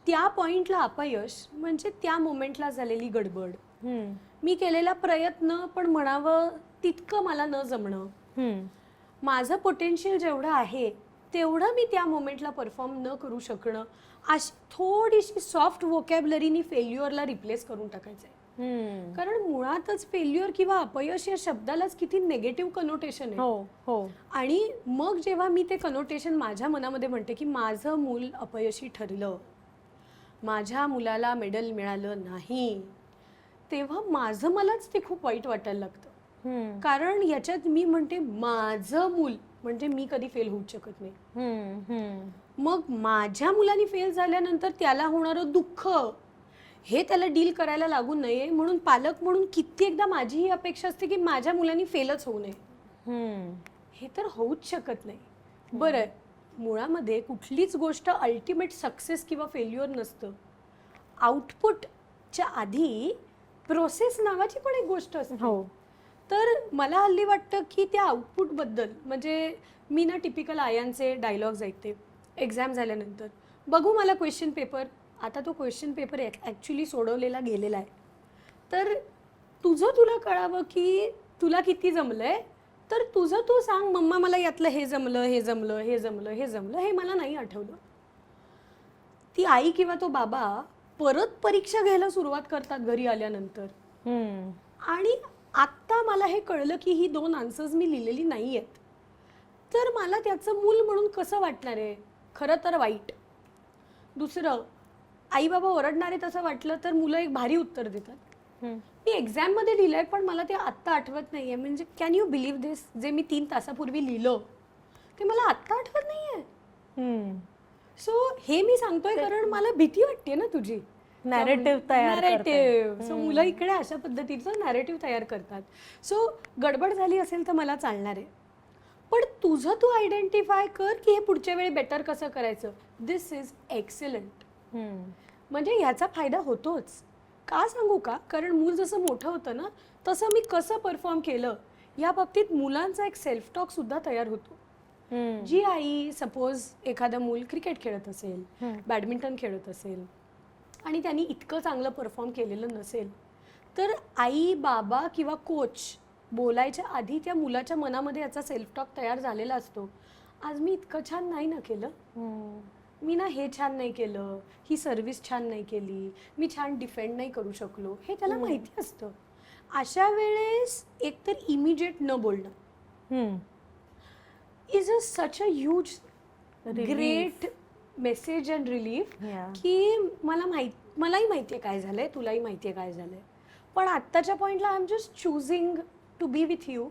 त्या पॉइंटला अपयश म्हणजे त्या मोमेंटला झालेली गडबड, हम्म. मी केलेला प्रयत्न पण म्हणावं तितकं मला न जमणं, हम्म. माझं पोटेन्शियल जेवढं आहे तेवढं मी त्या मोमेंटला परफॉर्म न करू शकणं, अशी थोडीशी सॉफ्ट व्होकॅबलरीनी फेल्युअरला रिप्लेस करून टाकायचं आहे. हम्म. कारण मुळातच फेल्युअर किंवा अपयश या शब्दालाच किती नेगेटिव्ह कनोटेशन आहे. हो हो. आणि मग जेव्हा मी ते कनोटेशन माझ्या मनामध्ये म्हणते की माझं मूल अपयशी ठरलं, माझ्या मुलाला मेडल मिळालं नाही, तेव्हा माझं मलाच ते खूप वाईट वाटायला लागतं. हम्म. कारण याच्यात मी म्हणते माझं मूल म्हणजे मी कधी फेल होऊच शकत नाही. हम्म. हम्म. मग माझ्या मुलाने फेल झाल्यानंतर त्याला होणारं दुःख हे त्याला डील करायला लागू नये म्हणून पालक म्हणून कित्येकदा माझी ही अपेक्षा असते की माझ्या मुलांनी फेलच होऊ नये. हम्म. हे तर होऊच शकत नाही. बरं, मुळामध्ये कुठलीच गोष्ट अल्टिमेट सक्सेस किंवा फेल्युअर नसतं. आउटपुटच्या आधी प्रोसेस नावाची पण एक गोष्ट असते. हो. तर मला हल्ली वाटतं की त्या आउटपुटबद्दल, म्हणजे मी ना टिपिकल आयांचे डायलॉग्स ऐकते एक्झाम झाल्यानंतर. बघू मला क्वेश्चन पेपर. आता तो क्वेश्चन पेपर ॲक्च्युली सोडवलेला गेलेला आहे. तर तुला कळावं की तुला किती जमलंय, तर तुझं तू सांग, मम्मा मला यातलं हे जमलं, हे जमलं, हे जमलं, हे जमलं, हे मला नाही आठवलं. ती आई किंवा तो बाबा परत परीक्षा घ्यायला सुरुवात करतात घरी आल्यानंतर. हम्म. आणि आत्ता मला हे कळलं की ही 2 आन्सर्स मी लिहिलेली नाही आहेत. तर मला त्याचं मूल म्हणून कसं वाटणार आहे? खरं तर वाईट. दुसरं, आई बाबा ओरडणारे तसं वाटलं तर मुलं एक भारी उत्तर देतात. हम्म. मी एक्झाममध्ये लिहिलंय पण मला ते आत्ता आठवत नाही आहे. म्हणजे कॅन यू बिलीव्ह दिस? जे मी 3 तासापूर्वी लिहिलं ते मला आत्ता आठवत नाही आहे. हम्म. सो हे मी सांगतोय कारण मला भीती वाटते ना तुझी. नॅरेटिव्ह तयार करताय. नॅरेटिव्ह. सो मुलं इकडे अशा पद्धतीचं नॅरेटिव्ह तयार करतात. सो गडबड झाली असेल तर मला चालणार आहे. पण तुझं तू आयडेंटिफाय कर की हे पुढच्या वेळी बेटर कसं करायचं. दिस इज एक्सिलंट. हम्म. म्हणजे ह्याचा फायदा होतोच. का सांगू का? कारण मूल जसं मोठं होतं ना तसं मी कसं परफॉर्म केलं या बाबतीत मुलांचा एक सेल्फ टॉक सुद्धा तयार होतो. हम्म. जी आई सपोज एखादं मूल क्रिकेट खेळत असेल, बॅडमिंटन खेळत असेल आणि त्यांनी इतकं चांगलं परफॉर्म केलेलं नसेल, तर आई बाबा किंवा कोच बोलायच्या आधी त्या मुलाच्या मनामध्ये याचा सेल्फ टॉक तयार झालेला असतो. आज मी इतकं छान नाही ना केलं, हम्म. मी ना हे छान नाही केलं, ही सर्व्हिस छान नाही केली, मी छान डिफेंड नाही करू शकलो, हे त्याला माहिती असतं. अशा वेळेस एकतर इमिजिएट न बोलणं हम्म. Is a such a huge great message and relief Yeah. की मलाही माहिती आहे काय झालंय, तुलाही माहिती आहे काय झालंय, पण आत्ताच्या पॉईंटला I am just choosing to be with you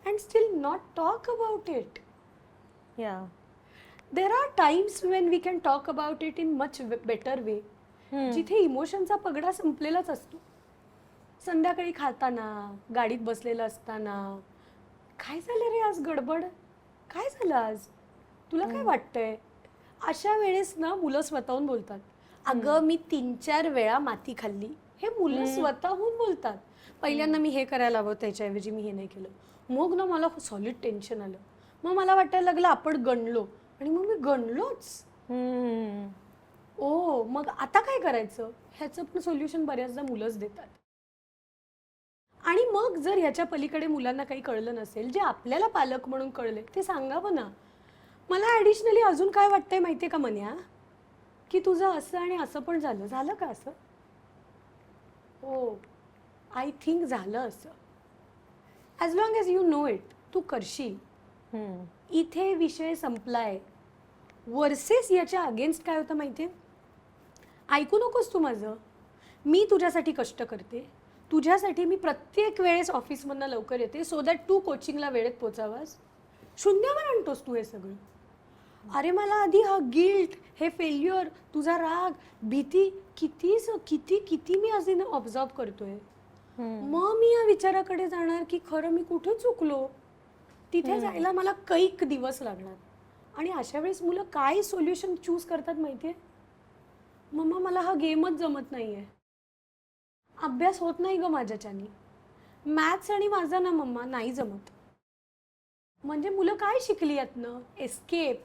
and still not talk about it. Yeah. There are times when we can talk about it in much better way, जिथे इमोशनचा पगडा संपलेलाच असतो. संध्याकाळी खाताना, गाडीत बसलेलं असताना, काय झालं रे आज गडबड, काय झालं आज, तुला काय वाटतंय, अशा वेळेस ना मुलं स्वतःहून बोलतात. अगं मी 3-4 वेळा माती खाल्ली. हे मुलं स्वतःहून बोलतात. पहिल्यांदा मी हे करायला हवं त्याच्याऐवजी मी हे नाही केलं. मग ना मला सॉलिड टेन्शन आलं. मग मला वाटायला लागलं आपण गणलो आणि मग मी गणलोच. हम्म. ओ मग आता काय करायचं, ह्याचं पण सोल्युशन बऱ्याचदा मुलंच देतात. आणि मग जर ह्याच्या पलीकडे मुलांना काही कळलं नसेल, जे आपल्याला पालक म्हणून कळले ते सांगावं ना. मला ॲडिशनली अजून काय वाटतंय माहिती आहे का मन्या, की तुझं असं आणि असं पण झालं का असं? हो, आय थिंक झालं असं. As long as you know it, तू करशील. हम्म. इथे विषय संपलाय. वर्सेस याच्या अगेन्स्ट काय होतं माहिती आहे, ऐकू नकोस तू माझं, मी तुझ्यासाठी कष्ट करते, तुझ्यासाठी मी प्रत्येक वेळेस ऑफिसमधनं लवकर येते सो दॅट तू कोचिंगला वेळेत पोचावास. शून्यावर आणतोस तू हे सगळं. अरे मला आधी हा गिल्ट, हे फेल्युअर, तुझा राग, भीती किती मी अजून ऑब्झर्व करतोय. मग मी या विचाराकडे जाणार की खरं मी कुठे चुकलो. तिथे जायला मला कैक दिवस लागणार. आणि अशा वेळेस मुलं काय सोल्युशन चूज करतात माहितीये, मम्मा मला हा गेमच जमत नाहीये, अभ्यास होत नाही ग माझ्याच्यानी, मॅथ्स आणि माझा ना मम्मा नाही जमत. म्हणजे मुलं काय शिकली यातनं? एस्केप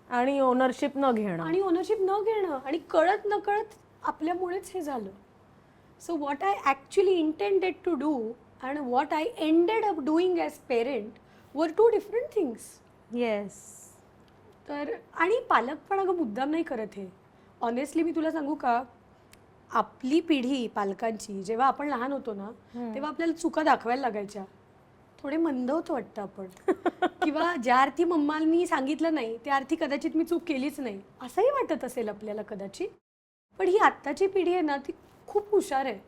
आणि ओनरशिप न घेणं. आणि ओनरशिप न घेणं आणि कळत नकळत आपल्यामुळेच हे झालं. So what I actually intended to do and what I ended up doing as parent were two different things. Yes. तर आणि पालक पण अगं मुद्दाम नाही करत हे. ऑनेस्टली मी तुला सांगू का, आपली पिढी पालकांची जेव्हा आपण लहान होतो ना, तेव्हा आपल्याला चुका दाखवायला लागायच्या. थोडे मंद होतो वाटतं आपण. किंवा ज्या अर्थी मम्मांनी सांगितलं नाही त्या अर्थी कदाचित मी चूक केलीच नाही असंही वाटत असेल आपल्याला कदाचित. पण ही आत्ताची पिढी आहे ना, ती खूप हुशार आहे.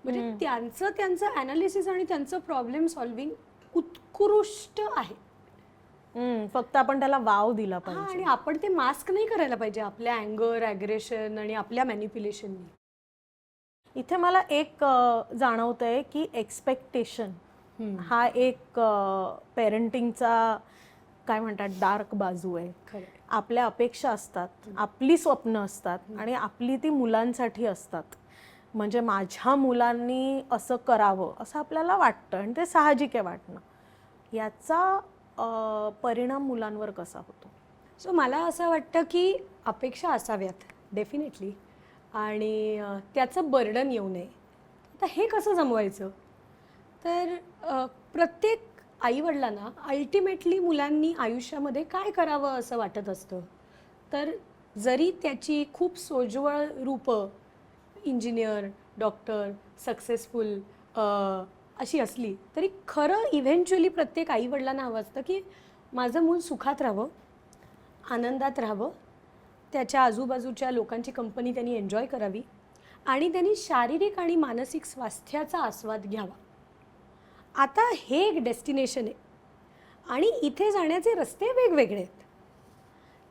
म्हणजे त्यांचं ॲनालिसिस आणि त्यांचं प्रॉब्लेम सॉल्व्हिंग उत्कृष्ट आहे. फक्त आपण त्याला वाव दिला हा, पाहिजे. आणि आपण ते मास्क नाही करायला पाहिजे आपल्या अँगर, ॲग्रेशन आणि आपल्या मॅनिप्युलेशननी. इथे मला एक जाणवतंय की एक्सपेक्टेशन हा एक पेरेंटिंगचा काय म्हणतात डार्क बाजू आहे. खरं. आपल्या अपेक्षा असतात, आपली स्वप्न असतात आणि आपली ती मुलांसाठी असतात. म्हणजे माझ्या मुलांनी असं करावं असं आपल्याला वाटतं आणि ते साहजिक आहे वाटणं. याचा परिणाम मुलांवर कसा होतो? सो मला असं वाटतं की अपेक्षा असाव्यात डेफिनेटली, आणि त्याचं बर्डन येऊ नये. आता हे कसं जमवायचं? तर प्रत्येक आईवडिलांना अल्टिमेटली मुलांनी आयुष्यामध्ये काय करावं असं वाटत असतं. तर जरी त्याची खूप सोज्वळ रूपं इंजिनियर, डॉक्टर, सक्सेसफुल अशी असली तरी खरं इव्हेंच्युअली प्रत्येक आईवडिलांना हवं असतं की माझं मूल सुखात राहावं, आनंदात राहावं, त्याच्या आजूबाजूच्या लोकांची कंपनी त्यांनी एन्जॉय करावी आणि त्यांनी शारीरिक आणि मानसिक स्वास्थ्याचा आस्वाद घ्यावा. आता हे एक डेस्टिनेशन आहे आणि इथे जाण्याचे रस्ते वेगवेगळे आहेत.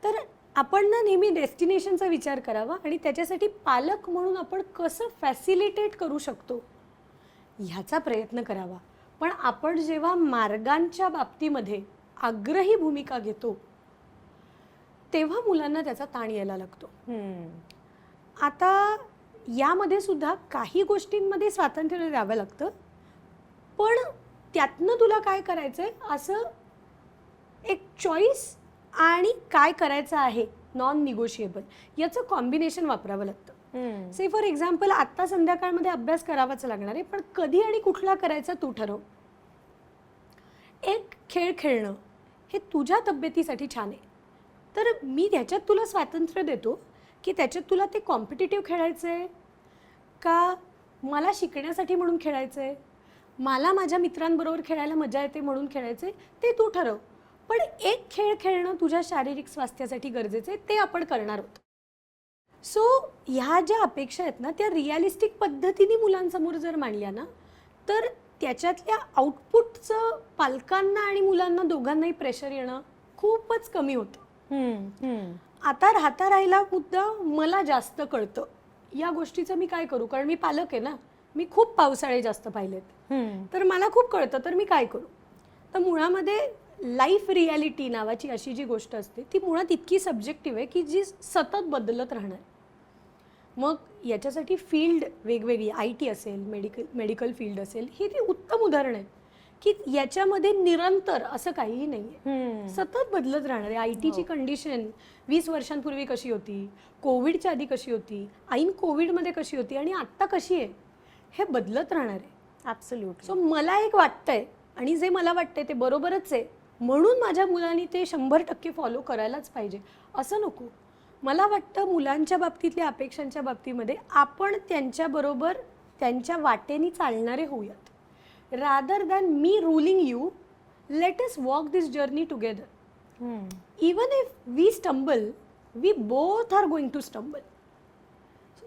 तर आपण ना नेहमी डेस्टिनेशनचा विचार करावा आणि त्याच्यासाठी पालक म्हणून आपण कसं फॅसिलिटेट करू शकतो ह्याचा प्रयत्न करावा. पण आपण जेव्हा मार्गांच्या बाबतीमध्ये आग्रही भूमिका घेतो तेव्हा मुलांना त्याचा ताण यायला लागतो. आता यामध्ये सुद्धा काही गोष्टींमध्ये स्वातंत्र्य द्यावं लागतं, पण त्यातनं तुला काय करायचं आहे असं एक चॉईस आणि काय करायचं आहे नॉन निगोशिएबल याचं कॉम्बिनेशन वापरावं लागतं. से फॉर एक्झाम्पल आत्ता संध्याकाळमध्ये अभ्यास करावाच लागणार आहे, पण कधी आणि कुठला करायचा तू ठरव. एक खेळ खेळणं हे तुझ्या तब्येतीसाठी छान आहे, तर मी त्याच्यात तुला स्वातंत्र्य देतो की त्याच्यात तुला ते कॉम्पिटिटिव्ह खेळायचं आहे का मला शिकण्यासाठी म्हणून खेळायचं आहे, मला माझ्या मित्रांबरोबर खेळायला मजा येते म्हणून खेळायचं आहे, ते तू ठरव. पण एक खेळ खेळणं तुझ्या शारीरिक स्वास्थ्यासाठी गरजेचं आहे, ते आपण करणार आहोत. सो ह्या ज्या अपेक्षा आहेत ना त्या रिअलिस्टिक पद्धतीने मुलांसमोर जर मांडल्या ना तर त्याच्यातल्या आउटपुटचं पालकांना आणि मुलांना दोघांनाही प्रेशर येणं खूपच कमी होतं. आता राहता राहिला मुद्दा मला जास्त कळतं या गोष्टीचं मी काय करू, कारण मी पालक आहे ना, मी खूप पावसाळे जास्त पाहिलेत, तर मला खूप कळतं, तर मी काय करू. तर मुळामध्ये लाईफ रियालिटी नावाची अशी जी गोष्ट असते ती मुळात इतकी सब्जेक्टिव्ह आहे की जी सतत बदलत राहणार. मग याच्यासाठी फील्ड वेगवेगळी, IT असेल, मेडिकल फील्ड असेल, ही ती उत्तम उदाहरण आहे की याच्यामध्ये निरंतर असं काहीही नाही आहे, सतत बदलत राहणार आहे. ITची कंडिशन 20 वर्षांपूर्वी कशी होती, कोविडच्या आधी कशी होती, ऐन कोविडमध्ये कशी होती आणि आत्ता कशी आहे, हे बदलत राहणार आहे. ॲब्सोल्युटली. सो मला एक वाटतंय आणि जे मला वाटतंय ते बरोबरच आहे म्हणून माझ्या मुलांनी ते 100% फॉलो करायलाच पाहिजे असं नको. मला वाटतं मुलांच्या बाबतीतल्या अपेक्षांच्या बाबतीमध्ये आपण त्यांच्याबरोबर त्यांच्या वाटेनी चालणारे होऊयात. रादर दॅन मी ruling you, let us walk this journey together. Even if we stumble, we both are going to stumble.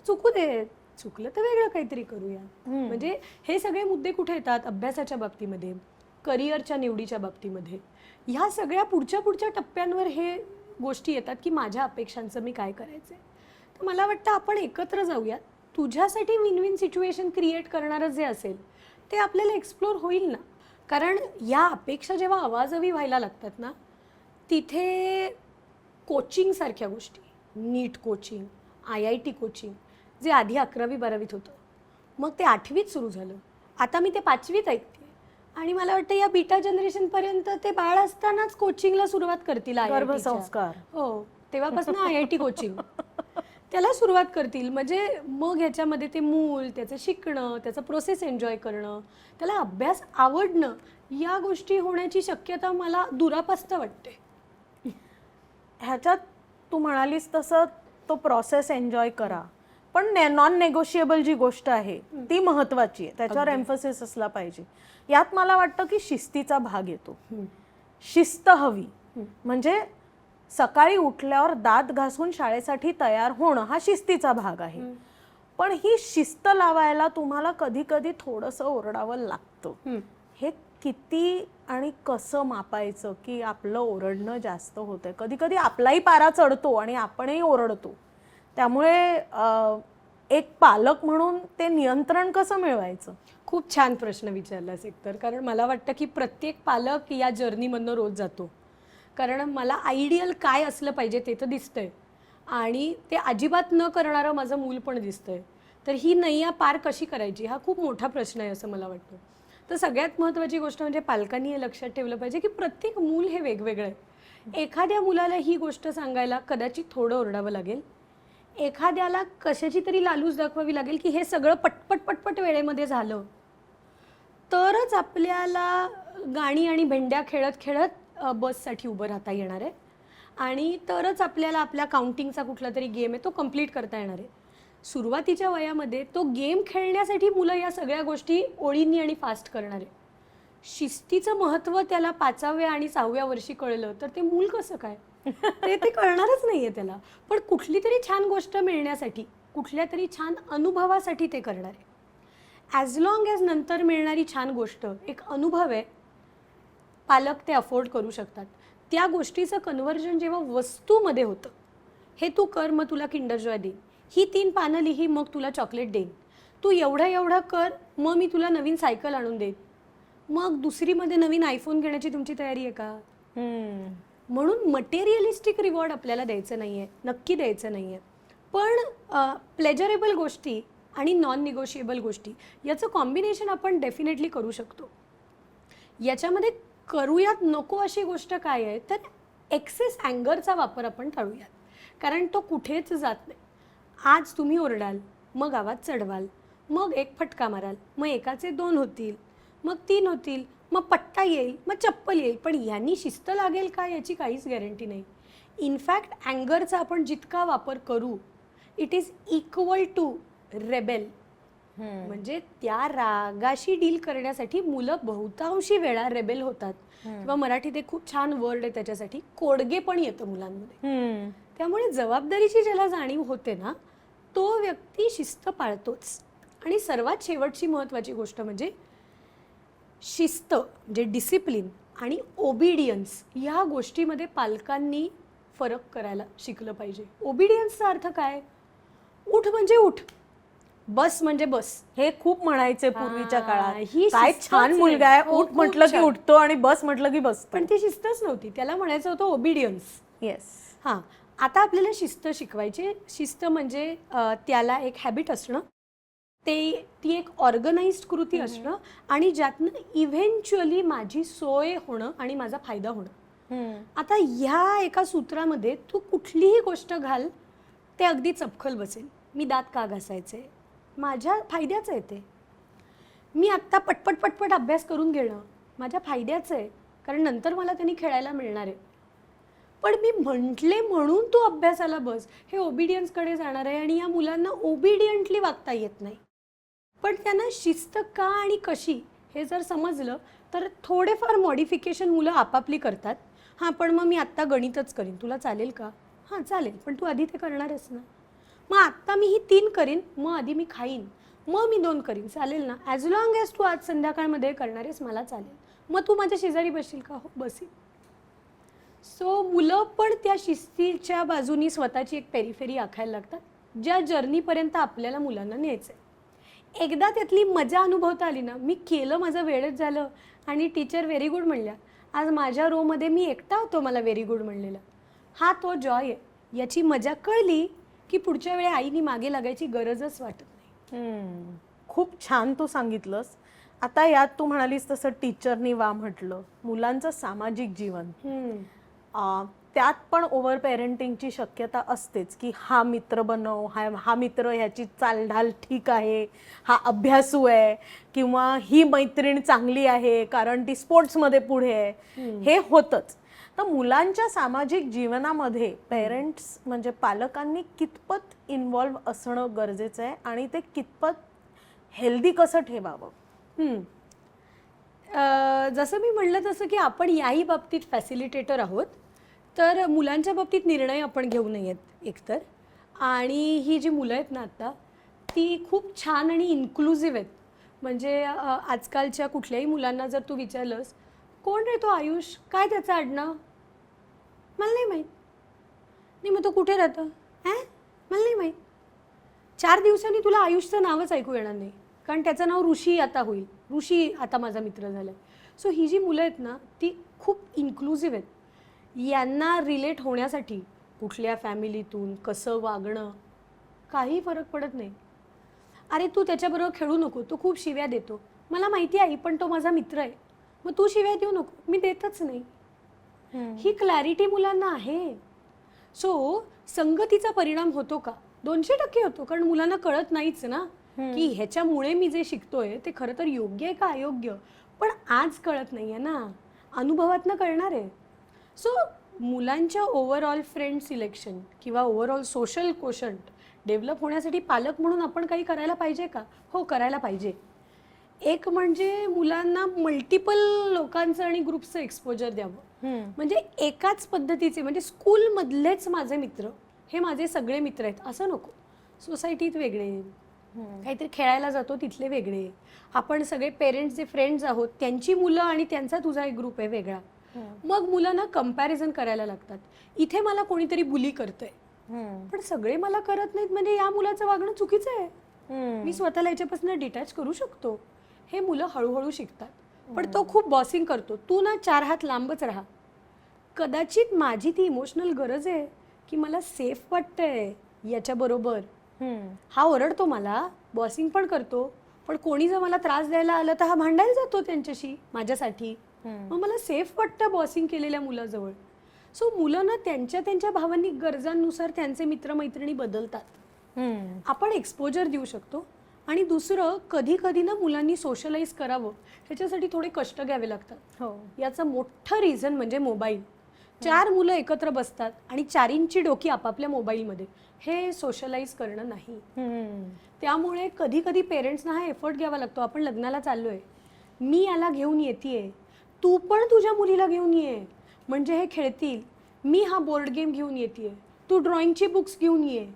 चुकू दे, चुकलं तर वेगळं काहीतरी करूया. म्हणजे हे सगळे मुद्दे कुठे येतात? अभ्यासाच्या बाबतीमध्ये, करिअरच्या निवडीच्या बाबतीमध्ये, ह्या सगळ्या पुढच्या टप्प्यांवर हे गोष्टी येतात की माझ्या अपेक्षांचं मी काय करायचं आहे. तर मला वाटतं आपण एकत्र जाऊयात. तुझ्यासाठी विन विन सिच्युएशन क्रिएट करणारं जे असेल ते आपल्याला एक्सप्लोर होईल ना. कारण या अपेक्षा जेव्हा आवाजवी व्हायला लागतात ना तिथे कोचिंगसारख्या गोष्टी, नीट कोचिंग, IIT कोचिंग, जे आधी 11वी 12वीत होतं, मग ते 8वीत सुरू झालं, आता मी ते 5वीत ऐकते. आणि मला वाटतं या बीटा जनरेशन पर्यंत ते बाळ असतानाच कोचिंगला सुरुवात करतील IIT च्या. गर्भसंस्कार. हो, तेव्हापासून IIT कोचिंग त्याला सुरुवात करतील. म्हणजे मग ह्याच्यामध्ये ते मूल, त्याचं शिकणं, त्याचं प्रोसेस एन्जॉय करणं, त्याला अभ्यास आवडणं, या गोष्टी होण्याची शक्यता मला दुरापास्त वाटते. ह्याच्यात तू म्हणालीस तसं तो प्रोसेस एन्जॉय करा, पण नॉन नेगोशिएबल जी गोष्ट आहे ती महत्वाची आहे, त्याच्यावर एम्फसिस असला पाहिजे. यात मला वाटतं की शिस्तीचा भाग येतो. शिस्त हवी. म्हणजे सकाळी उठल्यावर दात घासून शाळेसाठी तयार होणं हा शिस्तीचा भाग आहे. पण ही शिस्त लावायला तुम्हाला कधी कधी थोडंसं ओरडावं लागतं. हे किती आणि कसं मापायचं की आपलं ओरडणं जास्त होतंय? कधी कधी आपलाही पारा चढतो आणि आपणही ओरडतो. त्यामुळे एक पालक म्हणून ते नियंत्रण कसं मिळवायचं? खूप छान प्रश्न विचारलास एकतर. कारण मला वाटतं की प्रत्येक पालक या जर्नीमधनं रोज जातो. कारण मला आयडियल काय असलं पाहिजे ते तर दिसतंय आणि ते अजिबात न करणारं माझं मूल पण दिसतंय. तर ही नैया पार कशी करायची हा खूप मोठा प्रश्न आहे असं मला वाटतं. तर सगळ्यात महत्त्वाची गोष्ट म्हणजे पालकांनी हे लक्षात ठेवलं पाहिजे की प्रत्येक मूल हे वेगवेगळं आहे. एखाद्या मुलाला ही गोष्ट सांगायला कदाचित थोडं ओरडावं लागेल, एखाद्याला कशाची तरी लालूच दाखवावी लागेल की हे सगळं पटपट पटपट वेळेमध्ये झालं तरच आपल्याला गाणी आणि भेंड्या खेळत खेळत बससाठी उभं राहता येणार आहे आणि तरच आपल्याला आपल्या काउंटिंगचा कुठला तरी गेम आहे तो कंप्लीट करता येणार आहे. सुरुवातीच्या वयामध्ये तो गेम खेळण्यासाठी मुलं या सगळ्या गोष्टी ओळींनी आणि फास्ट करणार आहे. शिस्तीचं महत्त्व त्याला 5व्या आणि 6व्या वर्षी कळलं तर ते मूल कसं काय ते कळणारच नाही आहे त्याला. पण कुठली तरी छान गोष्ट मिळण्यासाठी, कुठल्या तरी छान अनुभवासाठी ते करणार आहे. ॲज लॉंग ॲज नंतर मिळणारी छान गोष्ट एक अनुभव आहे, पालक ते अफोर्ड करू शकतात. त्या गोष्टीचं कन्व्हर्जन जेव्हा वस्तूमध्ये होतं, हे तू कर मग तुला किंडर जॉय देईन, ही 3 पानं लिही मग तुला चॉकलेट देईन, तू एवढं एवढं कर मग मी तुला नवीन सायकल आणून देईन, मग दुसरीमध्ये नवीन आयफोन घेण्याची तुमची तयारी आहे का? म्हणून मटेरियलिस्टिक रिवॉर्ड आपल्याला द्यायचं नाही आहे, नक्की द्यायचं नाही आहे. पण प्लेजरेबल गोष्टी आणि नॉन निगोशिएबल गोष्टी याचं कॉम्बिनेशन आपण डेफिनेटली करू शकतो. याच्यामध्ये करूयात नको अशी गोष्ट काय आहे तर एक्सेस अँगरचा वापर आपण टाळूयात. कारण तो कुठेच जात नाही. आज तुम्ही ओरडाल, मग आवाज चढवाल, मग एक फटका माराल, मग एकाचे 2 होतील, मग 3 होतील, मग पट्टा येईल, मग चप्पल येईल. पण यांनी शिस्त लागेल का याची काहीच गॅरंटी नाही. इनफॅक्ट अँगरचा आपण जितका वापर करू it is equal to rebel. म्हणजे त्या रागाशी डील करण्यासाठी मुलं बहुतांशी वेळा रेबेल होतात. किंवा मराठीत एक खूप छान वर्ड आहे त्याच्यासाठी, कोडगे पण येतं मुलांमध्ये. त्यामुळे जबाबदारीची ज्याला जाणीव होते ना तो व्यक्ती शिस्त पाळतोच. आणि सर्वात शेवटची महत्त्वाची गोष्ट म्हणजे शिस्त म्हणजे डिसिप्लिन आणि ओबिडियन्स या गोष्टीमध्ये पालकांनी फरक करायला शिकलं पाहिजे. ओबिडियन्सचा अर्थ काय? उठ म्हणजे उठ, बस म्हणजे बस. हे खूप म्हणायचे पूर्वीच्या काळात, ही काय शिस्तच छान मुलगा आहे, नाही. उठ खूप म्हटलं की छान. उठतो आणि बस म्हटलं की बसतो. पण ती शिस्तच नव्हती, त्याला म्हणायचं होतं ओबिडियन्स. येस. हां, आता आपल्याला शिस्त शिकवायची. शिस्त म्हणजे त्याला एक हॅबिट असणं, ती एक ऑर्गनाइज्ड कृती असणं आणि ज्यातनं इव्हेंच्युअली माझी सोय होणं आणि माझा फायदा होणं. आता ह्या एका सूत्रामध्ये तू कुठलीही गोष्ट घाल ते अगदी चपखल बसेल. मी दात का घासायचे, माझ्या फायद्याचं आहे ते. मी आत्ता पटपट पटपट अभ्यास करून घेणं माझ्या फायद्याचं आहे, कारण नंतर मला त्यांनी खेळायला मिळणार आहे. पण मी म्हटले म्हणून तू अभ्यासाला बस, हे ओबिडियन्सकडे जाणार आहे. आणि या मुलांना ओबिडियंटली वागता येत नाही. पण त्यांना शिस्त का आणि कशी हे जर समजलं तर थोडेफार मॉडिफिकेशन मुलं आपापली करतात. हां, पण मग मी आत्ता गणितच करीन, तुला चालेल का? हां चालेल, पण तू आधी ते करणारच ना. मग आत्ता मी ही 3 करीन, मग आधी मी खाईन, मग मी 2 करीन, चालेल ना? ॲज लॉंग ॲज तू आज संध्याकाळमध्ये करणार आहेस मला चालेल. मग तू माझ्या शेजारी बसशील का? हो बसील. सो मुलं पण त्या शिस्तीच्या बाजूनी स्वतःची एक पेरिफेरी आखायला लागतात, ज्या जर्नीपर्यंत आपल्याला मुलांना न्यायचं आहे. एकदा त्यातली मजा अनुभवता आली ना, मी केलं, माझं वेळच झालं आणि टीचर व्हेरी गुड म्हणल्या, आज माझ्या रोमध्ये मी एकटा होतो मला व्हेरी गुड म्हणलेला, हा तो जॉय आहे. याची मजा कळली की पुढच्या वेळी आईनी मागे लागायची गरजच वाटत नाही. खूप छान तू सांगितलंस. आता यात तू म्हणालीस तसं टीचरनी वा म्हटलं, मुलांचं सामाजिक जीवन, त्यात पण ओव्हर पेरेंटिंगची शक्यता असतेच की हा मित्र बनव, हा मित्र ह्याची चालढाल ठीक आहे, हा अभ्यासू आहे, किंवा ही मैत्रीण चांगली आहे कारण ती स्पोर्ट्समध्ये पुढे आहे, हे होतंच. तर मुलांच्या सामाजिक जीवनामध्ये पेरेंट्स म्हणजे पालकांनी कितपत इन्व्हॉल्व असणं गरजेचं आहे आणि ते कितपत हेल्दी कसं ठेवावं? जसं मी म्हणलं तसं की आपण याही बाबतीत फॅसिलिटेटर आहोत, तर मुलांच्या बाबतीत निर्णय आपण घेऊ नयेत एकतर. आणि ही जी मुलं आहेत ना आता, ती खूप छान आणि इन्क्लुझिव्ह आहेत. म्हणजे आजकालच्या कुठल्याही मुलांना जर तू विचारलंस, कोण रे तो आयुष, काय त्याचं आडनाव, मला नाही माहीत. नाही मग तो कुठे राहतं, मला नाही माहीत. 4 दिवसांनी तुला आयुषचं नावच ऐकू येणार नाही, कारण त्याचं नाव ऋषी आता होईल. ऋषी आता माझा मित्र झाला. सो ही जी मुलं आहेत ना, ती खूप इन्क्लुझिव्ह आहेत. यांना रिलेट होण्यासाठी कुठल्या फॅमिलीतून कसं वागणं काही फरक पडत नाही. अरे तू त्याच्याबरोबर खेळू नको, तो खूप शिव्या देतो, मला माहिती आहे पण तो माझा मित्र आहे, मग तू शिव्या देऊ नको, मी देतच नाही. ही क्लॅरिटी मुलांना आहे. सो संगतीचा परिणाम होतो का? 200% होतो, कारण मुलांना कळत नाहीच ना की ह्याच्यामुळे मी जे शिकतोय ते खरं तर योग्य आहे का अयोग्य. पण आज कळत नाहीये ना, अनुभवातनं कळणार आहे. सो मुलांच्या ओव्हरऑल फ्रेंड सिलेक्शन किंवा ओव्हरऑल सोशल कोशंट डेव्हलप होण्यासाठी पालक म्हणून आपण काही करायला पाहिजे का? हो, करायला पाहिजे. एक म्हणजे मुलांना मल्टिपल लोकांचं आणि ग्रुपचं एक्सपोजर द्यावं. म्हणजे एकाच पद्धतीचे, म्हणजे स्कूलमधलेच माझे मित्र हे माझे सगळे मित्र आहेत असं नको. सोसायटीत वेगळे, काहीतरी खेळायला जातो तिथले वेगळे, आपण सगळे पेरेंट्स जे फ्रेंड्स आहोत त्यांची मुलं आणि त्यांचा तुझा एक ग्रुप आहे वेगळा. मग मुलांना कंपॅरिझन करायला लागतात. इथे मला कोणीतरी बुली करतंय, पण सगळे मला करत नाहीत, म्हणजे या मुलाचं वागणं चुकीचं आहे, मी स्वतःला याच्यापासून डिटॅच करू शकतो. हे मुलं हळूहळू शिकतात. पण तो खूप बॉसिंग करतो, तू ना 4 हात लांबच राहा. कदाचित माझी ती इमोशनल गरज आहे की मला सेफ वाटतंय याच्याबरोबर. हा ओरडतो मला, बॉसिंग पण करतो, पण कोणी जर मला त्रास द्यायला आलं तर हा भांडायला जातो त्यांच्याशी माझ्यासाठी. मग मला सेफ वाटतं बॉसिंग केलेल्या मुलाजवळ. सो मुलं ना त्यांच्या त्यांच्या भावनिक गरजांनुसार त्यांचे मित्रमैत्रिणी बदलतात. आपण एक्सपोजर देऊ शकतो. आणि दुसरं, कधी कधी ना मुलांनी सोशलाइज करावं ह्याच्यासाठी थोडे कष्ट घ्यावे लागतात. याचं मोठं रिझन म्हणजे मोबाईल. 4 मुलं एकत्र बसतात आणि 4ची डोकी आपापल्या मोबाईलमध्ये, हे सोशलाइज करणं नाही. त्यामुळे कधी कधी पेरेंट्सना हा एफर्ट घ्यावा लागतो. आपण लग्नाला चाललोय, मी याला घेऊन येतेय, तू पण तुझ्या मुलीला घेऊन ये, म्हणजे हे खेळतील. मी हा बोर्ड गेम घेऊन येतेय, तू ड्रॉइंगची बुक्स घेऊन ये.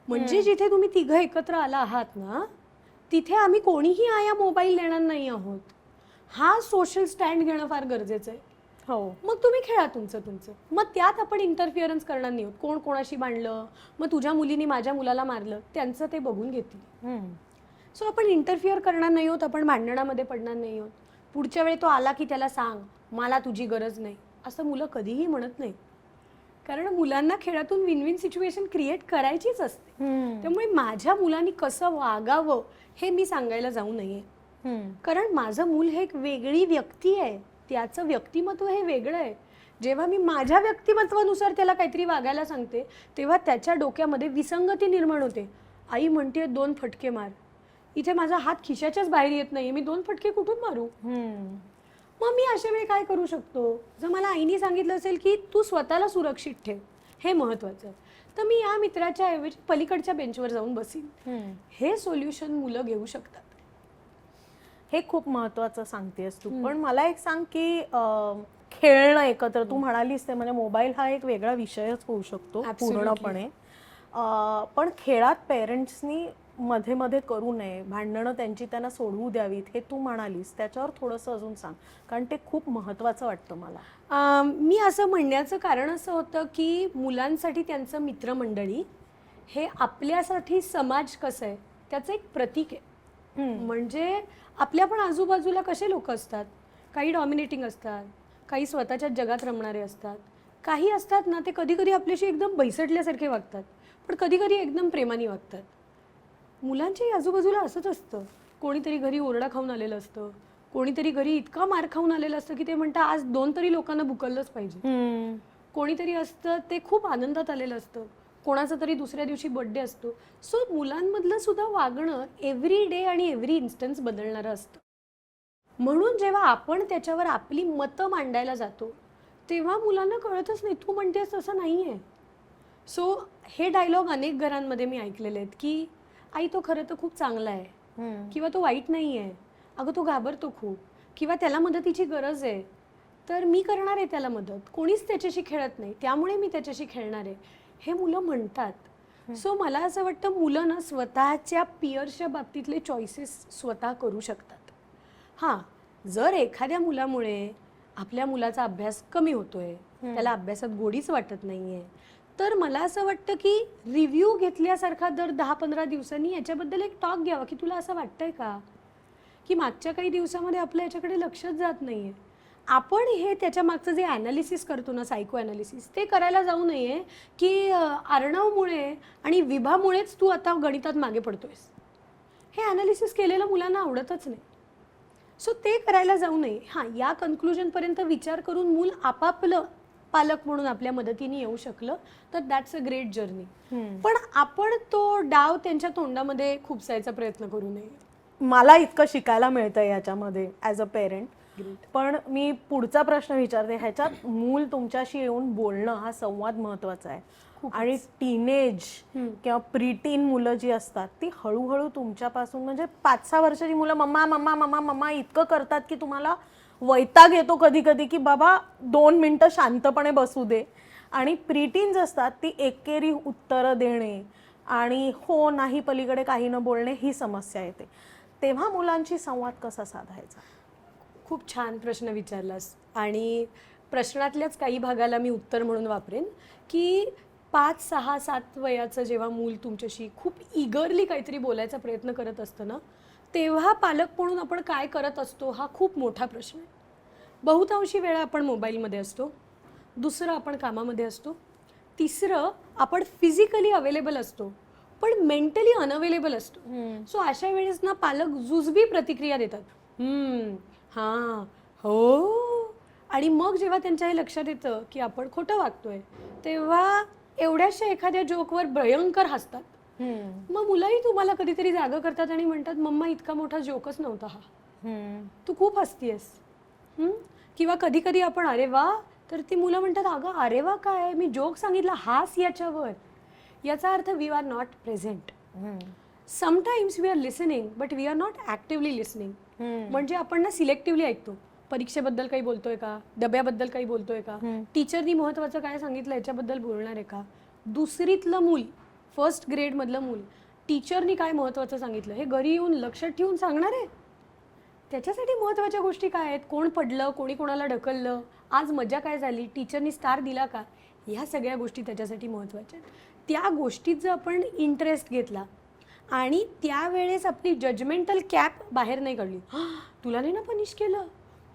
म्हणजे जिथे तुम्ही तिघं एकत्र आला आहात ना, तिथे आम्ही कोणीही आया मोबाईल देणार नाही आहोत. हा सोशल स्टँड घेणं फार गरजेचं आहे. मग तुम्ही खेळा तुमचं तुमचं, मग त्यात आपण इंटरफिअरन्स करणार नाही आहोत. कोण कोणाशी भांडलं, मग तुझ्या मुलीने माझ्या मुलाला मारलं, त्यांचं ते बघून घेतील. सो आपण इंटरफिअर करणार नाही आहोत, आपण भांडणामध्ये पडणार नाही आहोत. पुढच्या वेळी तो आला की त्याला सांग, मला तुझी गरज नाही, असं मुलं कधीही म्हणत नाही. कारण मुलांना खेळातून विन विन सिच्युएशन क्रिएट करायचीच असते. त्यामुळे माझ्या मुलांनी कसं वागावं हे मी सांगायला जाऊ नये. कारण माझं मूल हे एक वेगळी व्यक्ती आहे, त्याचं व्यक्तिमत्व हे वेगळं आहे. जेव्हा मी माझ्या व्यक्तिमत्वानुसार त्याला काहीतरी वागायला सांगते तेव्हा त्याच्या डोक्यामध्ये विसंगती निर्माण होते. आई म्हणते 2 फटके मार, इथे माझा हात खिशाच्याच बाहेर येत नाही, मी 2 फटके कुठून मारू? मग मी अशा वेळी काय करू शकतो? जर मला आईने सांगितलं असेल की तू स्वतःला सुरक्षित ठेव, हे महत्वाचं, तर मी या मित्राच्या ऐवजी पलीकडच्या बेंचवर जाऊन बसीन. हे सोल्युशन मुलं घेऊ शकतात. हे खूप महत्वाचं सांगतेस तू. पण मला एक सांग की खेळणं एकत्र, तू म्हणालीस ते, म्हणजे मोबाईल हा एक वेगळा विषयच होऊ शकतो पूर्णपणे. पण खेळात पेरेंट्सनी मध्ये मध्ये करू नये, भांडणं त्यांची त्यांना सोडवू द्यावीत, हे तू म्हणालीस, त्याच्यावर थोडंसं अजून सांग, कारण ते खूप महत्त्वाचं वाटतं मला. मी असं म्हणण्याचं कारण असं होतं की मुलांसाठी त्यांचं मित्रमंडळी हे आपल्यासाठी समाज कसं आहे त्याचं एक प्रतीक आहे. म्हणजे आपल्या पण आजूबाजूला कसे लोक असतात, काही डॉमिनेटिंग असतात, काही स्वतःच्याच जगात रमणारे असतात, काही असतात ना ते कधी कधी आपल्याशी एकदम बैसटल्यासारखे वागतात, पण कधी कधी एकदम प्रेमाने वागतात. मुलांच्याही आजूबाजूला असंच असतं. कोणीतरी घरी ओरडा खाऊन आलेलं असतं, कोणीतरी घरी इतका मार खाऊन आलेलं असतं की ते म्हणतात आज 2 तरी लोकांना बुकललंच पाहिजे. कोणीतरी असतं ते खूप आनंदात आलेलं असतं, कोणाचा तरी दुसऱ्या दिवशी बर्थडे असतो. सो मुलांमधलं सुद्धा वागणं एव्हरी डे आणि एव्हरी इन्स्टन्स बदलणारं असतं. म्हणून जेव्हा आपण त्याच्यावर आपली मतं मांडायला जातो तेव्हा मुलांना कळतच नाही, तू म्हणतेस तसं नाही आहे. सो हे डायलॉग अनेक घरांमध्ये मी ऐकलेले आहेत की आई तो खरं तर खूप चांगला आहे, किंवा तो वाईट नाही आहे, अगं तो घाबरतो खूप, किंवा त्याला मदतीची गरज आहे तर मी करणार आहे त्याला मदत, कोणीच त्याच्याशी खेळत नाही त्यामुळे मी त्याच्याशी खेळणार आहे, हे मुलं म्हणतात. सो मला असं वाटतं मुलं ना स्वतःच्या पियर्सच्या बाबतीतले चॉईसेस स्वतः करू शकतात. हां, जर एखाद्या मुलामुळे आपल्या मुलाचा अभ्यास कमी होतोय, त्याला अभ्यासात गोडीच वाटत नाहीये, तर मला असं वाटतं की रिव्ह्यू घेतल्यासारखा दर 10-15 दिवसांनी याच्याबद्दल एक टॉक घ्यावा की तुला असं वाटतंय का की मागच्या काही दिवसामध्ये आपलं याच्याकडे लक्षच जात नाहीये. आपण हे त्याच्या मागचं जे ॲनालिसिस करतो ना, सायको ॲनालिसिस, ते करायला जाऊ नये की अर्णवमुळे आणि विभामुळेच तू आता गणितात मागे पडतोयस. हे ॲनालिसिस केलेलं मुलांना आवडतच नाही. सो ते करायला जाऊ नये. हां, या कन्क्लुजनपर्यंत विचार करून मूल आपापलं पालक म्हणून आपल्या मदतीने येऊ शकलं तर दॅट्स अ ग्रेट जर्नी. पण आपण तो डाव त्यांच्या तोंडामध्ये खुपसायचा प्रयत्न करू नये. मला इतकं शिकायला मिळतं याच्यामध्ये ॲज अ पेरेंट. पण मी पुढचा प्रश्न विचारते, ह्याच्यात मूल तुमच्याशी येऊन बोलणं हा संवाद महत्वाचा आहे. आणि टीनेज किंवा प्रीटीन मुलं जी असतात ती हळूहळू तुमच्यापासून, म्हणजे 5-6 वर्षाची मुलं मम्मा मम्मा मम्मा मम्मा इतकं करतात की तुम्हाला वैताग येतो कधी कधी की बाबा 2 मिनिटं शांतपणे बसू दे. आणि प्रीटीन्स असतात ती एकेरी उत्तरं देणे आणि हो नाही पलीकडे काही न बोलणे ही समस्या येते. तेव्हा मुलांशी संवाद कसा साधायचा? खूप छान प्रश्न विचारलास आणि प्रश्नातल्याच काही भागाला मी उत्तर म्हणून वापरेन की 5, 6, 7 वयाचं जेव्हा मूल तुमच्याशी खूप इगरली काहीतरी बोलायचा प्रयत्न करत असतं ना, तेव्हा पालक म्हणून आपण काय करत असतो हा खूप मोठा प्रश्न आहे. बहुतांशी वेळा आपण मोबाईलमध्ये असतो, दुसरं आपण कामामध्ये असतो, तिसरं आपण फिजिकली अवेलेबल असतो पण मेंटली अनअवेलेबल असतो. सो अशा वेळेस ना पालक जुजबी प्रतिक्रिया देतात, हां हो, आणि मग जेव्हा त्यांच्या हे लक्षात येतं की आपण खोटं वागतोय तेव्हा एवढ्याशा एखाद्या जोकवर भयंकर हसतात. मग मुलंही तुम्हाला कधीतरी जागं करतात आणि म्हणतात मम्मा इतका मोठा जोकच नव्हता हा, तू खूप हसतीयस. किंवा कधी कधी आपण अरे वा, तर ती मुलं म्हणतात अगं अरे वा काय, मी जोक सांगितला हास याच्यावर. याचा अर्थ we are not present. Sometimes we are listening but we are not actively listening. म्हणजे आपण ना सिलेक्टिव्हली ऐकतो. परीक्षेबद्दल काही बोलतोय का, डब्याबद्दल काही बोलतोय का, टीचरनी महत्त्वाचं काय सांगितलं याच्याबद्दल बोलणार आहे का, दुसरीतलं मूल, 1st ग्रेडमधलं मूल टीचरनी काय महत्त्वाचं सांगितलं हे घरी येऊन लक्षात ठेवून सांगणार आहे. त्याच्यासाठी महत्त्वाच्या गोष्टी काय आहेत, कोण पडलं, कोणी कोणाला ढकललं, आज मजा काय झाली, टीचरनी स्टार दिला का, ह्या सगळ्या गोष्टी त्याच्यासाठी महत्त्वाच्या आहेत. त्या गोष्टीत जर आपण इंटरेस्ट घेतला आणि त्यावेळेस आपली जजमेंटल कॅप बाहेर नाही काढली, तुला नाही ना पनिश केलं,